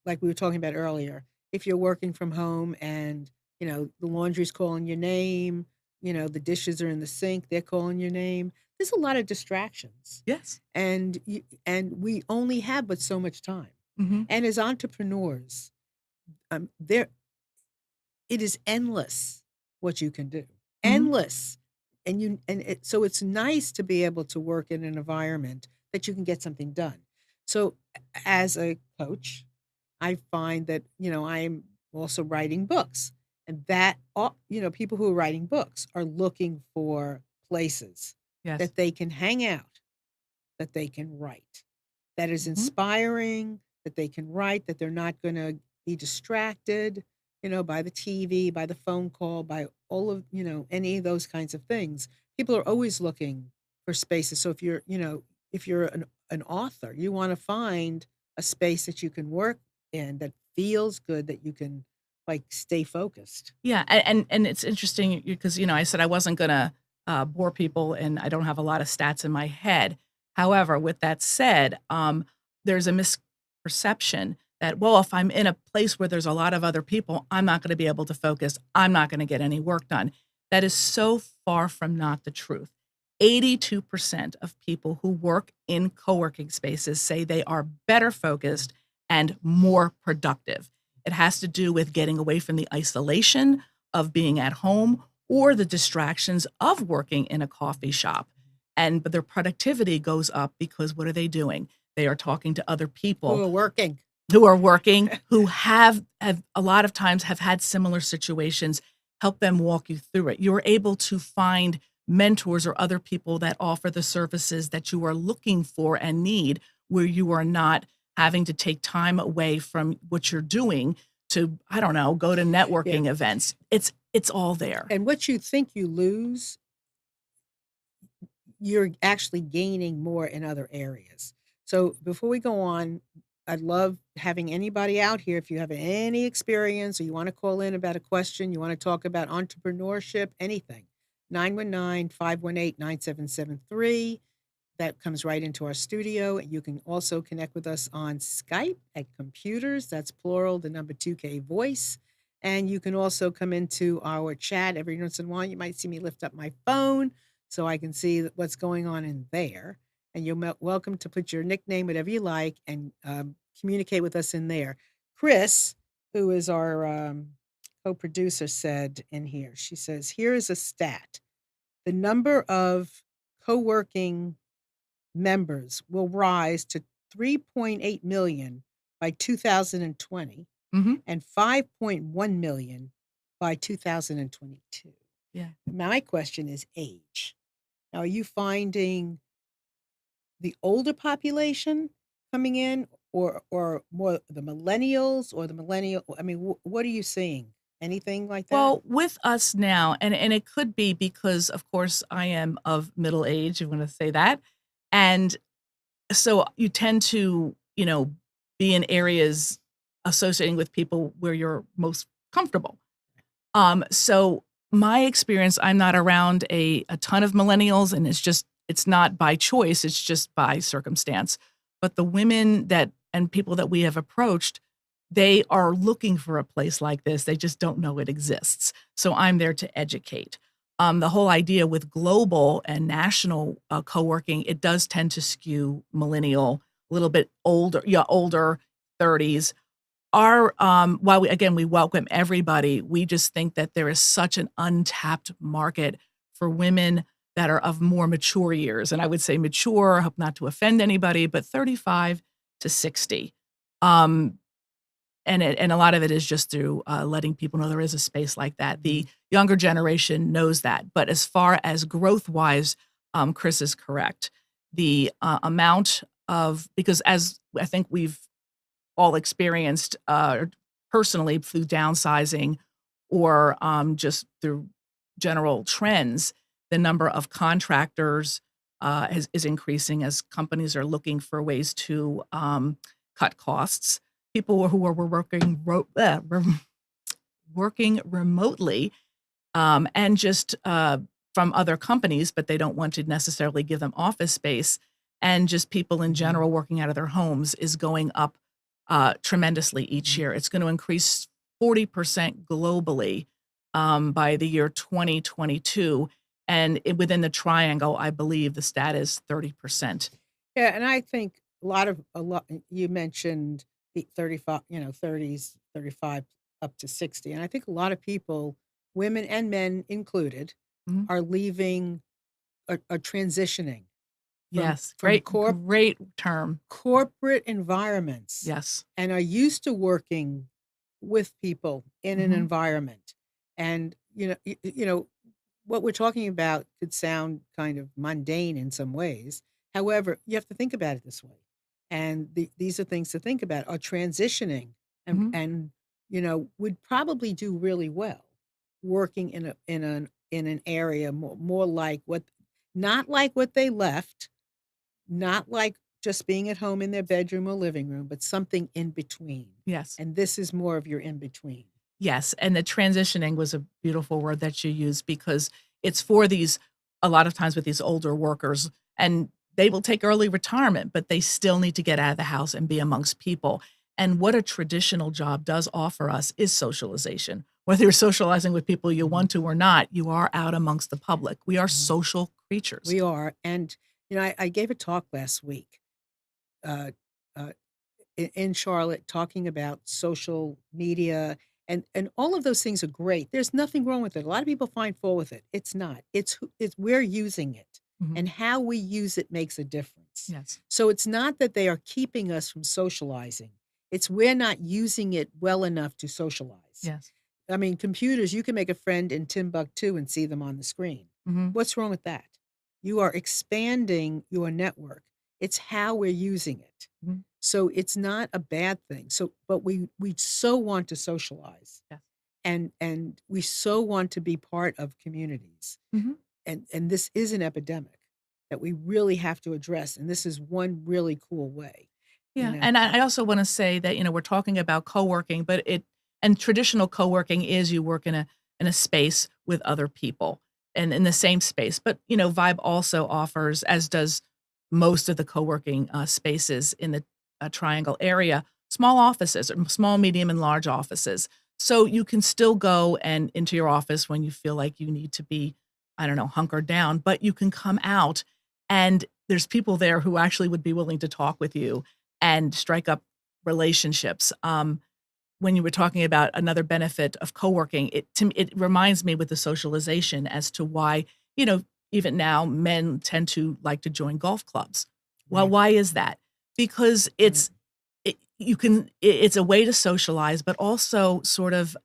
S1: like we were talking about earlier, if you're working from home and, the laundry's calling your name, the dishes are in the sink, they're calling your name. There's a lot of distractions.
S3: Yes.
S1: And we only have but so much time.
S3: Mhm.
S1: And as entrepreneurs, there it is endless what you can do. Endless. So it's nice to be able to work in an environment that you can get something done. So as a coach, I find that, I'm also writing books, and that people who are writing books are looking for places
S3: Yes.
S1: that they can hang out, that they can write, that is
S3: Mhm.
S1: inspiring, that they can write, that they're not going to be distracted, by the TV, by the phone call, by all of, any of those kinds of things. People are always looking for spaces. So if you're an author, you want to find a space that you can work in that feels good, that you can like stay focused.
S3: Yeah, and it's interesting because, I said I wasn't gonna, bore people, and I don't have a lot of stats in my head. However, with that said, there's a misperception that, well, if I'm in a place where there's a lot of other people, I'm not gonna be able to focus. I'm not gonna get any work done. That is so far from not the truth. 82% of people who work in co-working spaces say they are better focused and more productive. It has to do with getting away from the isolation of being at home or the distractions of working in a coffee shop. But their productivity goes up because what are they doing? They are talking to other
S1: Who
S3: people
S1: are working.
S3: who are working, who have a lot of times have had similar situations, help them walk you through it. You're able to find mentors or other people that offer the services that you are looking for and need, where you are not having to take time away from what you're doing to, I don't know, go to
S1: Yeah.
S3: networking events. It's all there.
S1: And what you think you lose, you're actually gaining more in other areas. So before we go on, I'd love having anybody out here. If you have any experience or you want to call in about a question, you want to talk about entrepreneurship, anything, 919-518-9773. That comes right into our studio. You can also connect with us on Skype at computers. That's plural, the number 2K voice. And you can also come into our chat every once in a while. You might see me lift up my phone so I can see what's going on in there. And you're welcome to put your nickname, whatever you like, and communicate with us in there. Chris, who is our co-producer, said in here, she says, here is a stat. The number of co-working members will rise to 3.8 million by 2020
S3: Mhm.
S1: and 5.1 million by 2022.
S3: Yeah.
S1: My question is age. Now, are you finding the older population coming in, or more the millennials, or the millennial? I mean, what are you seeing? Anything like that?
S3: Well, with us now, and it could be because, of course, I am of middle age, I'm gonna say that, and so you tend to, be in areas associating with people where you're most comfortable. So my experience, I'm not around a ton of millennials, and it's not by choice, it's just by circumstance. But the women that and people that we have approached, they are looking for a place like this. They just don't know it exists. So I'm there to educate. The whole idea with global and national co-working, it does tend to skew millennial, a little bit older, older 30s. While we welcome everybody, we just think that there is such an untapped market for women that are of more mature years. And I would say mature, I hope not to offend anybody, but 35 to 60. Um, and a lot of it is just through letting people know there is a space like that. The younger generation knows that, but as far as growth wise, Chris is correct. The amount of, because as I think we've all experienced personally through downsizing or just through general trends, the number of contractors is increasing as companies are looking for ways to cut costs. People who were working remotely and just from other companies, but they don't want to necessarily give them office space. And just people in general working out of their homes is going up tremendously each year. It's going to increase 40% globally by the year 2022. And within the triangle, I believe the stat is 30%.
S1: Yeah, and I think a lot you mentioned the 35, 30s, 35 up to 60. And I think a lot of people, women and men included,
S3: Mhm.
S1: are leaving are transitioning
S3: Yes,
S1: from
S3: great term.
S1: corporate environments
S3: Yes.
S1: and are used to working with people in an
S3: Mhm.
S1: environment. And what we're talking about could sound kind of mundane in some ways. However, you have to think about it this way. And these are things to think about, are transitioning
S3: Mhm.
S1: and would probably do really well working in an area more like what, not like what they left, not like just being at home in their bedroom or living room, but something in between.
S3: Yes.
S1: And this is more of your in between.
S3: Yes, and the transitioning was a beautiful word that you used because it's for these, a lot of times with these older workers, and they will take early retirement, but they still need to get out of the house and be amongst people. And what a traditional job does offer us is socialization. Whether you're socializing with people you want to or not, you are out amongst the public. We are social creatures.
S1: We are. And, I gave a talk last week uh, uh, in Charlotte talking about social media, and all of those things are great. There's nothing wrong with it. A lot of people find fault with it. It's not. It's we're using it,
S3: Mhm.
S1: and how we use it makes a difference.
S3: Yes.
S1: So it's not that they are keeping us from socializing. It's we're not using it well enough to socialize.
S3: Yes.
S1: I mean, computers, you can make a friend in Timbuktu and see them on the screen.
S3: Mhm.
S1: What's wrong with that? You are expanding your network. It's how we're using it.
S3: Mhm.
S1: So it's not a bad thing. So, but we so want to socialize,
S3: Yes.
S1: and we so want to be part of communities.
S3: Mhm.
S1: And this is an epidemic that we really have to address. And this is one really cool way.
S3: Yeah, and I also wanna say that, we're talking about co-working, but and traditional co-working is you work in a space with other people and in the same space. But, Vibe also offers, as does most of the co-working spaces in the Triangle area, small offices, or small, medium, and large offices. So you can still go and into your office when you feel like you need to be, I don't know, hunkered down, but you can come out and there's people there who actually would be willing to talk with you and strike up relationships. When you were talking about another benefit of co-working, it reminds me with the socialization as to why, even now men tend to like to join golf clubs. Well,
S1: Right.
S3: why is that? Because it's a way to socialize, but also sort of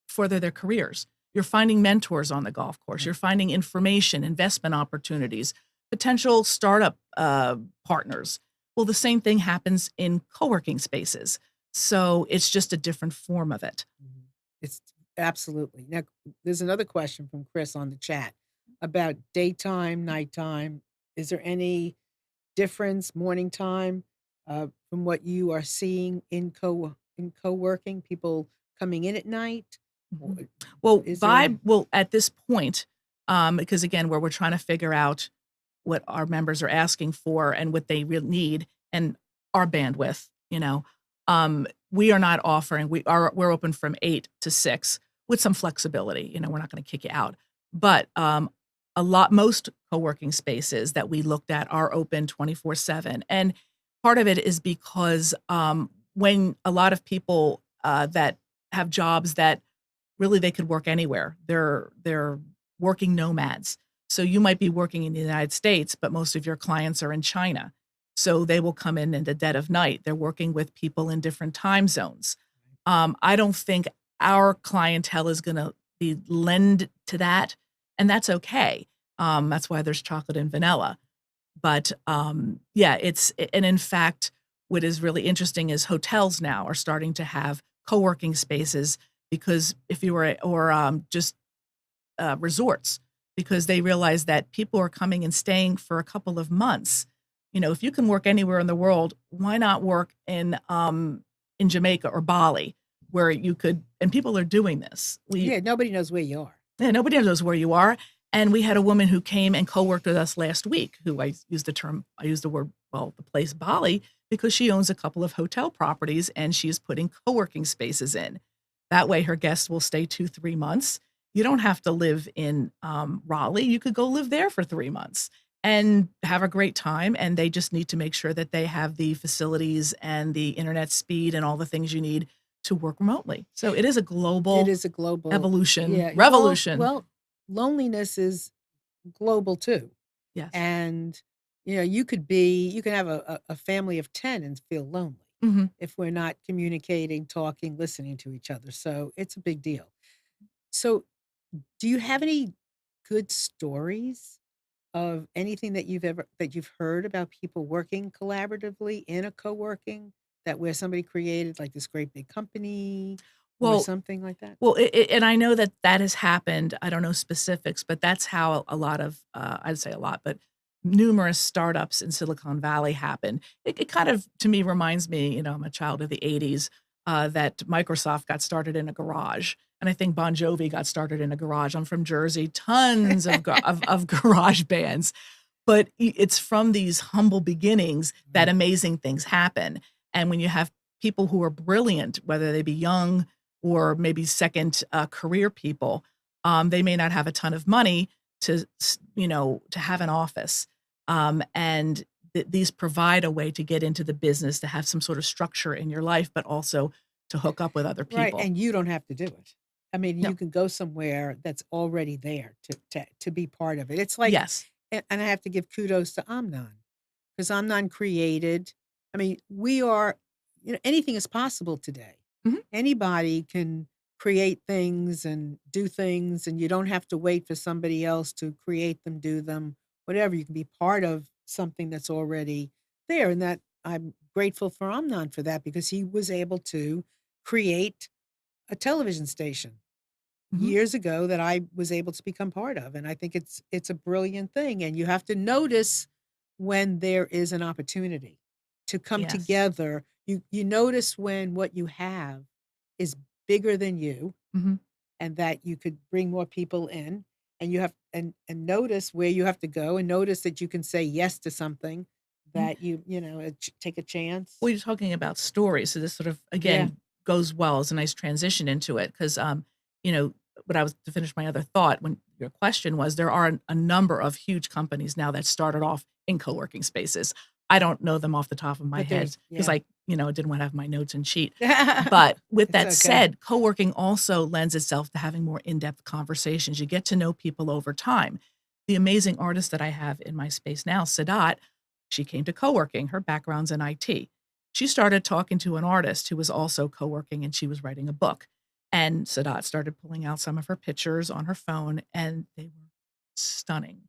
S3: further their careers. You're finding mentors on the golf course.
S1: Right.
S3: You're finding information, investment opportunities, potential startup partners. Well, the same thing happens in co-working spaces. So it's just a different form of it.
S1: Mhm. It's absolutely. Now, there's another question from Chris on the chat about daytime, nighttime. Is there any difference, morning time, from what you are seeing in co-working, people coming in at night? Or
S3: Mhm. Well,
S1: is there
S3: Vibe
S1: any?
S3: will at this point, because again, where we're trying to figure out what our members are asking for and what they really need and our bandwidth, we are not offering, we're open from 8 to 6 with some flexibility. We're not going to kick you out. But most co-working spaces that we looked at are open 24/7. And part of it is because when a lot of people that have jobs that really they could work anywhere. They're working nomads. So you might be working in the United States, but most of your clients are in China. So they will come in the dead of night. They're working with people in different time zones. I don't think our clientele is going to be lend to that, and that's okay. That's why there's chocolate and vanilla. But yeah, and in fact, what is really interesting is hotels now are starting to have co-working spaces because if you were or just resorts because they realize that people are coming and staying for a couple of months. If you can work anywhere in the world, why not work in Jamaica or Bali, where you could? And people are doing this.
S1: Yeah, nobody knows where you are.
S3: Yeah, nobody knows where you are. And we had a woman who came and co-worked with us last week, who I used the word, well, the place Bali, because she owns a couple of hotel properties and she's putting co-working spaces in. That way her guests will stay 2-3 months. You don't have to live in Raleigh. You could go live there for 3 months and have a great time. And they just need to make sure that they have the facilities and the internet speed and all the things you need to work remotely. So it is a global
S1: It is a global
S3: evolution,
S1: yeah,
S3: revolution.
S1: Well, loneliness is global too.
S3: Yes.
S1: And you can have a family of 10 and feel lonely
S3: Mhm.
S1: if we're not communicating, talking, listening to each other. So it's a big deal. So do you have any good stories of anything that you've heard about people working collaboratively in a co-working that where somebody created like this great big company or
S3: Well,
S1: something like that?
S3: Well, and I know that that has happened. I don't know specifics, but that's how a lot of, I'd say a lot, but numerous startups in Silicon Valley happen. It kind of, to me, reminds me, I'm a child of the 80s, that Microsoft got started in a garage. And I think Bon Jovi got started in a garage. I'm from Jersey, tons of garage bands. But it's from these humble beginnings that
S1: Right.
S3: amazing things happen. And when you have people who are brilliant, whether they be young or maybe second career people, they may not have a ton of money to have an office. And these provide a way to get into the business, to have some sort of structure in your life, but also to hook up with other
S1: Right,
S3: people.
S1: and you don't have to do it. I mean,
S3: No.
S1: you can go somewhere that's already there to be part of it. It's like
S3: Yes.
S1: and I have to give kudos to Amnon because Amnon created I mean, we are anything is possible today.
S3: Mhm.
S1: Anybody can create things and do things, and you don't have to wait for somebody else to create them, do them, whatever. You can be part of something that's already there, and that I'm grateful for Amnon for that because he was able to create a television station
S3: Mhm.
S1: years ago that I was able to become part of, and I think it's a brilliant thing, and you have to notice when there is an opportunity to come
S3: Yes.
S1: together. You notice when what you have is bigger than you
S3: Mhm.
S1: and that you could bring more people in, and you have and notice where you have to go and notice that you can say yes to something
S3: Mhm.
S1: that take a chance.
S3: Well, you're talking about stories, so this sort of,
S1: Yeah.
S3: again, goes well as a nice transition into it 'cause, you know, but I was to finish my other thought when your question was, there are a number of huge companies now that started off in co-working spaces. I don't know them off the top of my
S1: But
S3: head
S1: there's
S3: because
S1: yeah.
S3: I didn't wanna have my notes and sheet. But with
S1: It's
S3: that
S1: okay.
S3: said, co-working also lends itself to having more in-depth conversations. You get to know people over time. The amazing artist that I have in my space now, Sadat, she came to co-working. Her background's in IT. She started talking to an artist who was also co-working and she was writing a book. And Sadat started pulling out some of her pictures on her phone and they were stunning.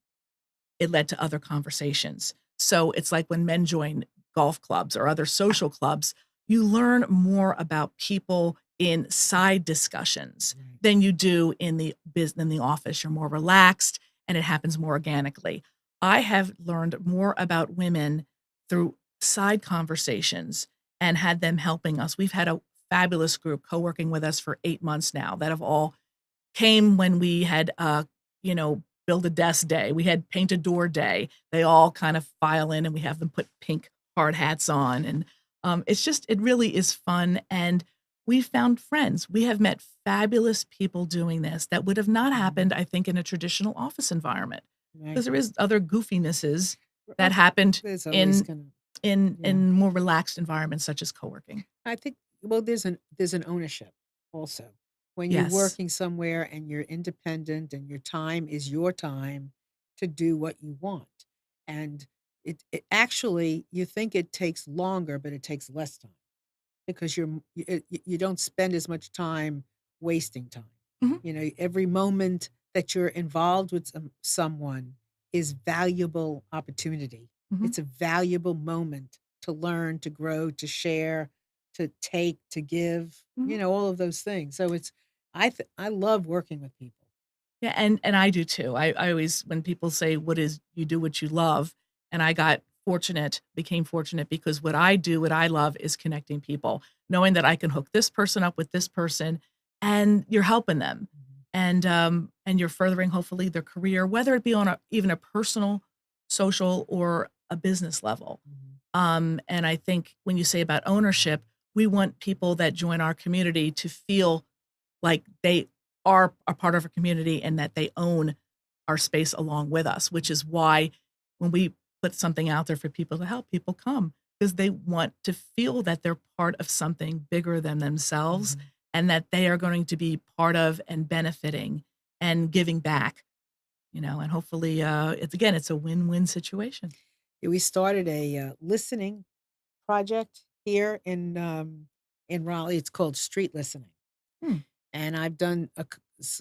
S3: It led to other conversations. So it's like when men join golf clubs or other social clubs, you learn more about people in side discussions
S1: Right.
S3: than you do in the business in the office. You're more relaxed and it happens more organically. I have learned more about women through side conversations and had them helping us. We've had a fabulous group co-working with us for 8 months now that have all came when we had, build a desk day. We had paint a door day. They all kind of file in and we have them put pink hard hats on. And it really is fun. And we found friends. We have met fabulous people doing this that would have not happened, I think, in a traditional office environment.
S1: Right.
S3: Because there is other goofinesses that
S1: Well,
S3: happened
S1: there's always
S3: in
S1: gonna
S3: in
S1: yeah.
S3: in more relaxed environments such as co-working.
S1: I think well, there's an ownership also. When you're
S3: Yes.
S1: working somewhere and you're independent and your time is your time to do what you want. And it actually, you think it takes longer, but it takes less time because you don't spend as much time wasting time.
S3: Mhm,
S1: Every moment that you're involved with someone is valuable opportunity.
S3: mhm.
S1: It's a valuable moment to learn, to grow, to share, to take, to give,
S3: Mhm.
S1: all of those things. So I love working with people.
S3: Yeah, and I do too. I always when people say, "What is you do what you love," and I became fortunate because what I love is connecting people, knowing that I can hook this person up with this person, and you're helping them,
S1: Mhm.
S3: and you're furthering hopefully their career, whether it be on even a personal, social, or a business level.
S1: Mhm.
S3: And I think when you say about ownership, we want people that join our community to feel like they are a part of our community and that they own our space along with us, which is why when we put something out there for people to help, people come because they want to feel that they're part of something bigger than themselves
S1: Mhm.
S3: and that they are going to be part of and benefiting and giving back, and hopefully it's a win-win situation.
S1: Yeah, we started a listening project here in Raleigh. It's called Street Listening,
S3: Hmm.
S1: and I've done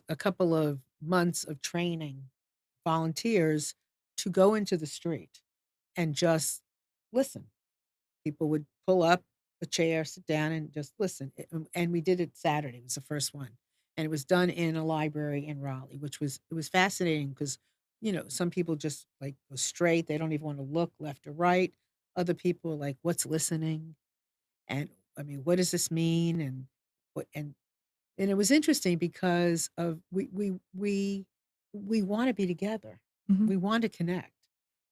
S1: a couple of months of training volunteers to go into the street and just listen. People would pull up a chair, sit down, and just listen. And we did it Saturday. It was the first one, and it was done in a library in Raleigh, which was it was fascinating because some people just like go straight. They don't even want to look left or right. Other people are like, "What's listening?" And I mean, what does this mean? And what and it was interesting because of we want to be together.
S3: Mhm.
S1: We want to connect.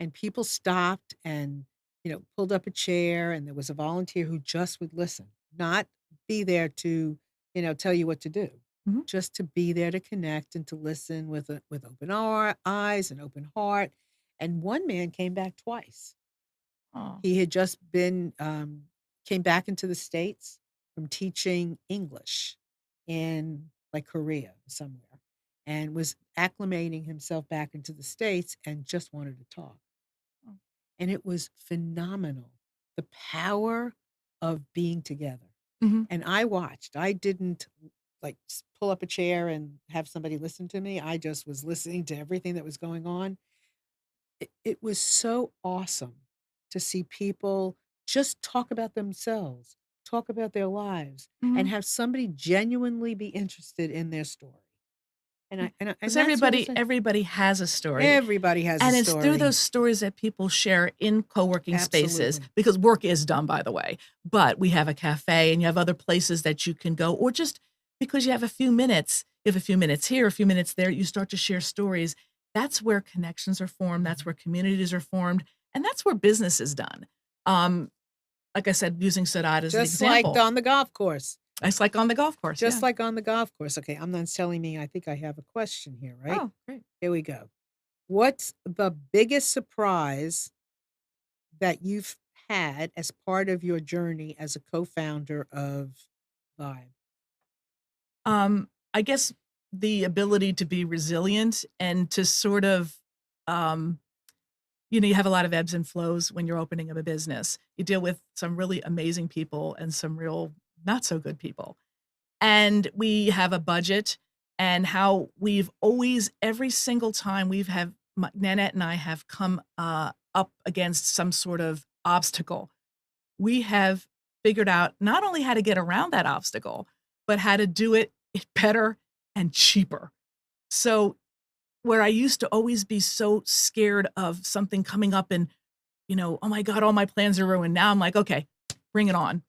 S1: And people stopped and, pulled up a chair and there was a volunteer who just would listen, not be there to, tell you what to do.
S3: Mhm.
S1: Just to be there to connect and to listen with open eyes and open heart. And one man came back twice.
S3: Aw.
S1: He had just been came back into the States from teaching English in, like, Korea somewhere, and was acclimating himself back into the States and just wanted to talk,
S3: Oh.
S1: and it was phenomenal, the power of being together,
S3: Mhm.
S1: and I watched. I didn't, like, pull up a chair and have somebody listen to me. I just was listening to everything that was going on. It was so awesome to see people just talk about themselves, talk about their lives, and
S3: Mhm.
S1: have somebody genuinely be interested in their story. And
S3: 'Cause
S1: that's what it's
S3: everybody has a story,
S1: everybody has a
S3: and it's through
S1: story.
S3: those stories that people share in co-working spaces
S1: Absolutely.
S3: because work is done, by the way, but we have a cafe and you have other places that you can go or just because you have a few minutes here, a few minutes there, you start to share stories. That's where connections are formed, that's
S1: Mhm.
S3: where communities are formed, and that's where business is done. Um, like I said, using Sadat as an
S1: Just like
S3: example,
S1: on the golf course.
S3: it's like on the golf course,
S1: Just
S3: yeah.
S1: like on the golf course. Okay, Amnon's telling me I think I have a question here, right?
S3: Oh, great.
S1: Here we go. What's the biggest surprise that you've had as part of your journey as a co-founder of Vibe?
S3: I guess the ability to be resilient and to sort of, um, you have a lot of ebbs and flows when you're opening up a business. You deal with some really amazing people and some real not so good people. And we have a budget and how we've always, every single time Nanette and I have come up against some sort of obstacle, we have figured out not only how to get around that obstacle, but how to do it better and cheaper. So, where I used to always be so scared of something coming up and, "Oh my god, all my plans are ruined." Now I'm like, "Okay, bring it on.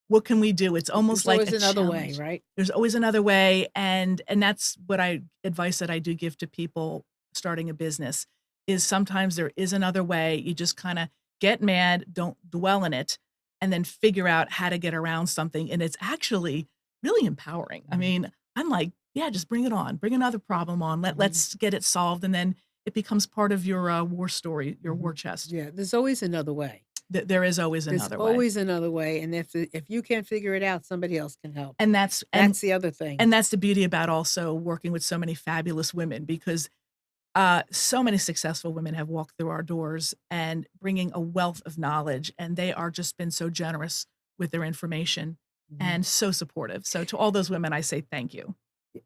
S3: What can we do?" It's almost
S1: There's
S3: like
S1: always
S3: a
S1: another way,
S3: challenge.
S1: right?
S3: There's always another way, and that's what I advice that I do give to people starting a business is sometimes there is another way. You just kinda get mad, don't dwell in it, and then figure out how to get around something, and it's actually really empowering. I
S1: Mhm,
S3: mean, I'm like, "Yeah, just bring it on. Bring another problem on.
S1: mhm,
S3: Let's get it solved," and then it becomes part of your, war story, your war
S1: mhm.
S3: chest.
S1: Yeah, there's always another way.
S3: There is always
S1: There's
S3: another way.
S1: always another way, and if you can't figure it out, somebody else can help.
S3: And that's and
S1: That's the other thing.
S3: And that's the beauty about also working with so many fabulous women because So many successful women have walked through our doors and bringing a wealth of knowledge, and they are just been so generous with their information
S1: Mhm.
S3: and so supportive. So to all those women, I say thank you.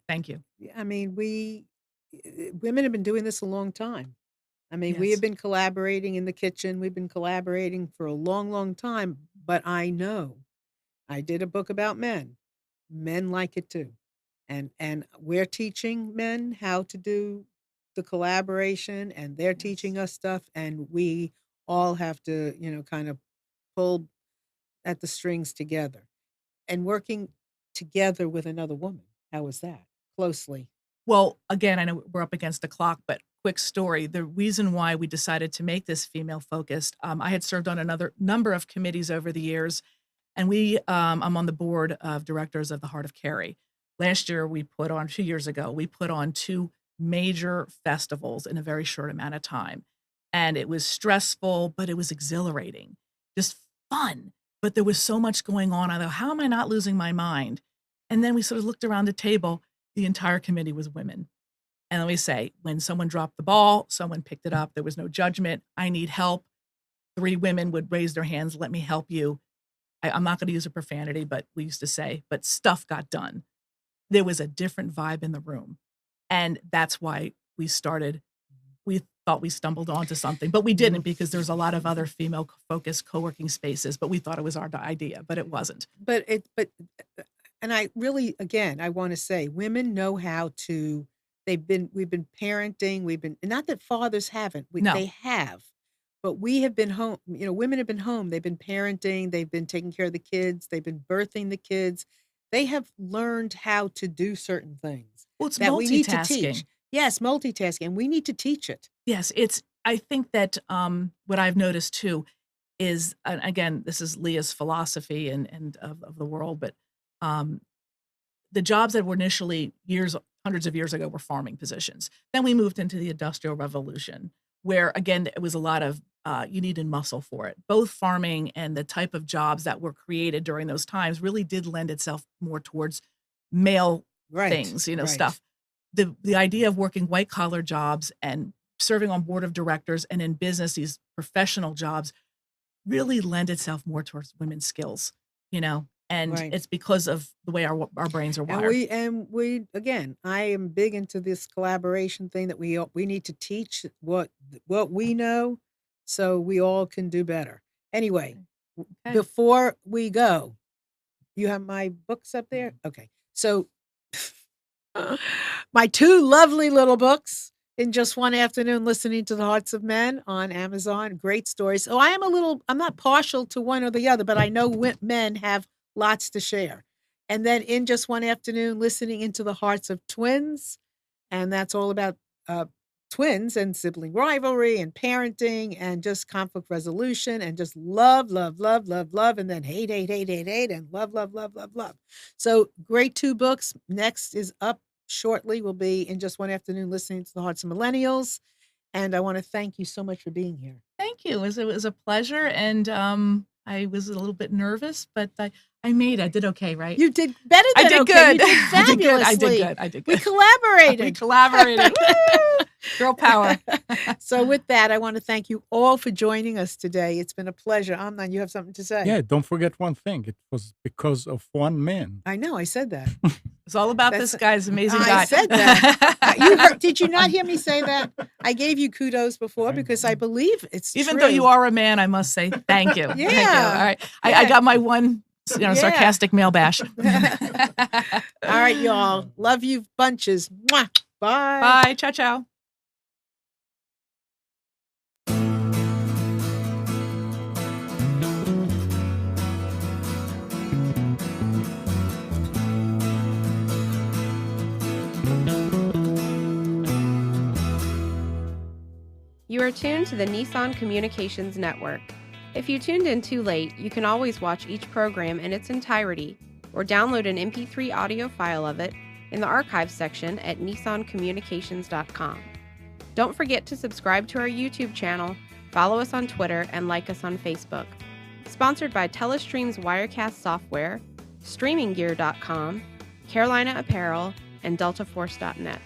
S3: Thank you.
S1: I mean, women have been doing this a long time. I mean, we have
S3: Yes.
S1: been collaborating in the kitchen. We've been collaborating for a long, long time. But I know I did a book about men. Men like it too. And we're teaching men how to do the collaboration, and they're
S3: Yes.
S1: teaching us stuff, and we all have to, kind of pull at the strings together and working together with another woman. How was that? Closely.
S3: Well, again, I know we're up against the clock, but quick story. The reason why we decided to make this female focused, I had served on another number of committees over the years, and I'm on the board of directors of the Heart of Carrie. Last year, 2 years ago, we put on two major festivals in a very short amount of time. And it was stressful, but it was exhilarating, just fun. But there was so much going on. I thought, how am I not losing my mind? And then we sort of looked around the table. The entire committee was women. And let me say, when someone dropped the ball, someone picked it up. There was no judgment. I need help. 3 women would raise their hands, let me help you. I'm not going to use a profanity, but we used to say, but stuff got done. There was a different vibe in the room. And that's why we started. We thought we stumbled onto something, but we didn't because there's a lot of other female focused co-working spaces, but we thought it was our idea, but it wasn't.
S1: And I really, again, I want to say women know how to, we've been parenting, not that fathers haven't,
S3: No.
S1: they have, but we have been home, women have been home, they've been parenting, they've been taking care of the kids, they've been birthing the kids. They have learned how to do certain things
S3: Well, it's
S1: that we need to teach.
S3: multitasking.
S1: Yes, multitasking, and we need to teach it.
S3: Yes, I think that what I've noticed too is, and again, this is Leah's philosophy and of the world, but um, the jobs that were initially hundreds of years ago were farming positions. Then we moved into the Industrial Revolution, where again, it was a lot of you needed muscle for it. Both farming and the type of jobs that were created during those times really did lend itself more towards male
S1: Right,
S3: things,
S1: right.
S3: stuff. The idea of working white collar jobs and serving on board of directors and in business, these professional jobs really lend itself more towards women's skills, and
S1: Right.
S3: it's because of the way our brains are
S1: And
S3: wired.
S1: we again, I am big into this collaboration thing that we need to teach what we know so we all can do better. Anyway,
S3: Okay.
S1: before we go, you have my books up there? Okay. So my 2 lovely little books, In Just One Afternoon, Listening to the Hearts of Men on Amazon. Great stories. So I'm not partial to one or the other, but I know men have lots to share. And then In Just One Afternoon, Listening into the Hearts of Twins. And that's all about twins and sibling rivalry and parenting and just conflict resolution and just love, love, love, love, love, and then hate, hate, hate, hate, hate, and love, love, love, love, love. So great 2 books. Next is up shortly will be In Just One Afternoon, Listening to the Hearts of Millennials. And I want to thank you so much for being here.
S3: Thank you. It was a pleasure, and I was a little bit nervous, but I did okay, right?
S1: You did better than
S3: I did
S1: okay.
S3: good.
S1: You did fabulously.
S3: I did good.
S1: We collaborated.
S3: We collaborated. Woo! Girl power.
S1: So with that, I want to thank you all for joining us today. It's been a pleasure. Amnon, you have something to say?
S2: Yeah, don't forget one thing. It was because of one man.
S1: I know. I said that.
S3: It's all about this guy's amazing guy.
S1: I said that. Did you not hear me say that? I gave you kudos before because I believe it's
S3: Even
S1: true.
S3: though you are a man, I must say thank you.
S1: Yeah.
S3: Thank you. All right. I got my one sarcastic male bash.
S1: All right, y'all. Love you bunches. Mwah. Bye.
S3: Bye. Ciao, ciao.
S4: You are tuned to the Nissan Communications Network. If you tuned in too late, you can always watch each program in its entirety or download an MP3 audio file of it in the archives section at nissancommunications.com. Don't forget to subscribe to our YouTube channel, follow us on Twitter, and like us on Facebook. Sponsored by Telestream's Wirecast software, StreamingGear.com, Carolina Apparel, and DeltaForce.net.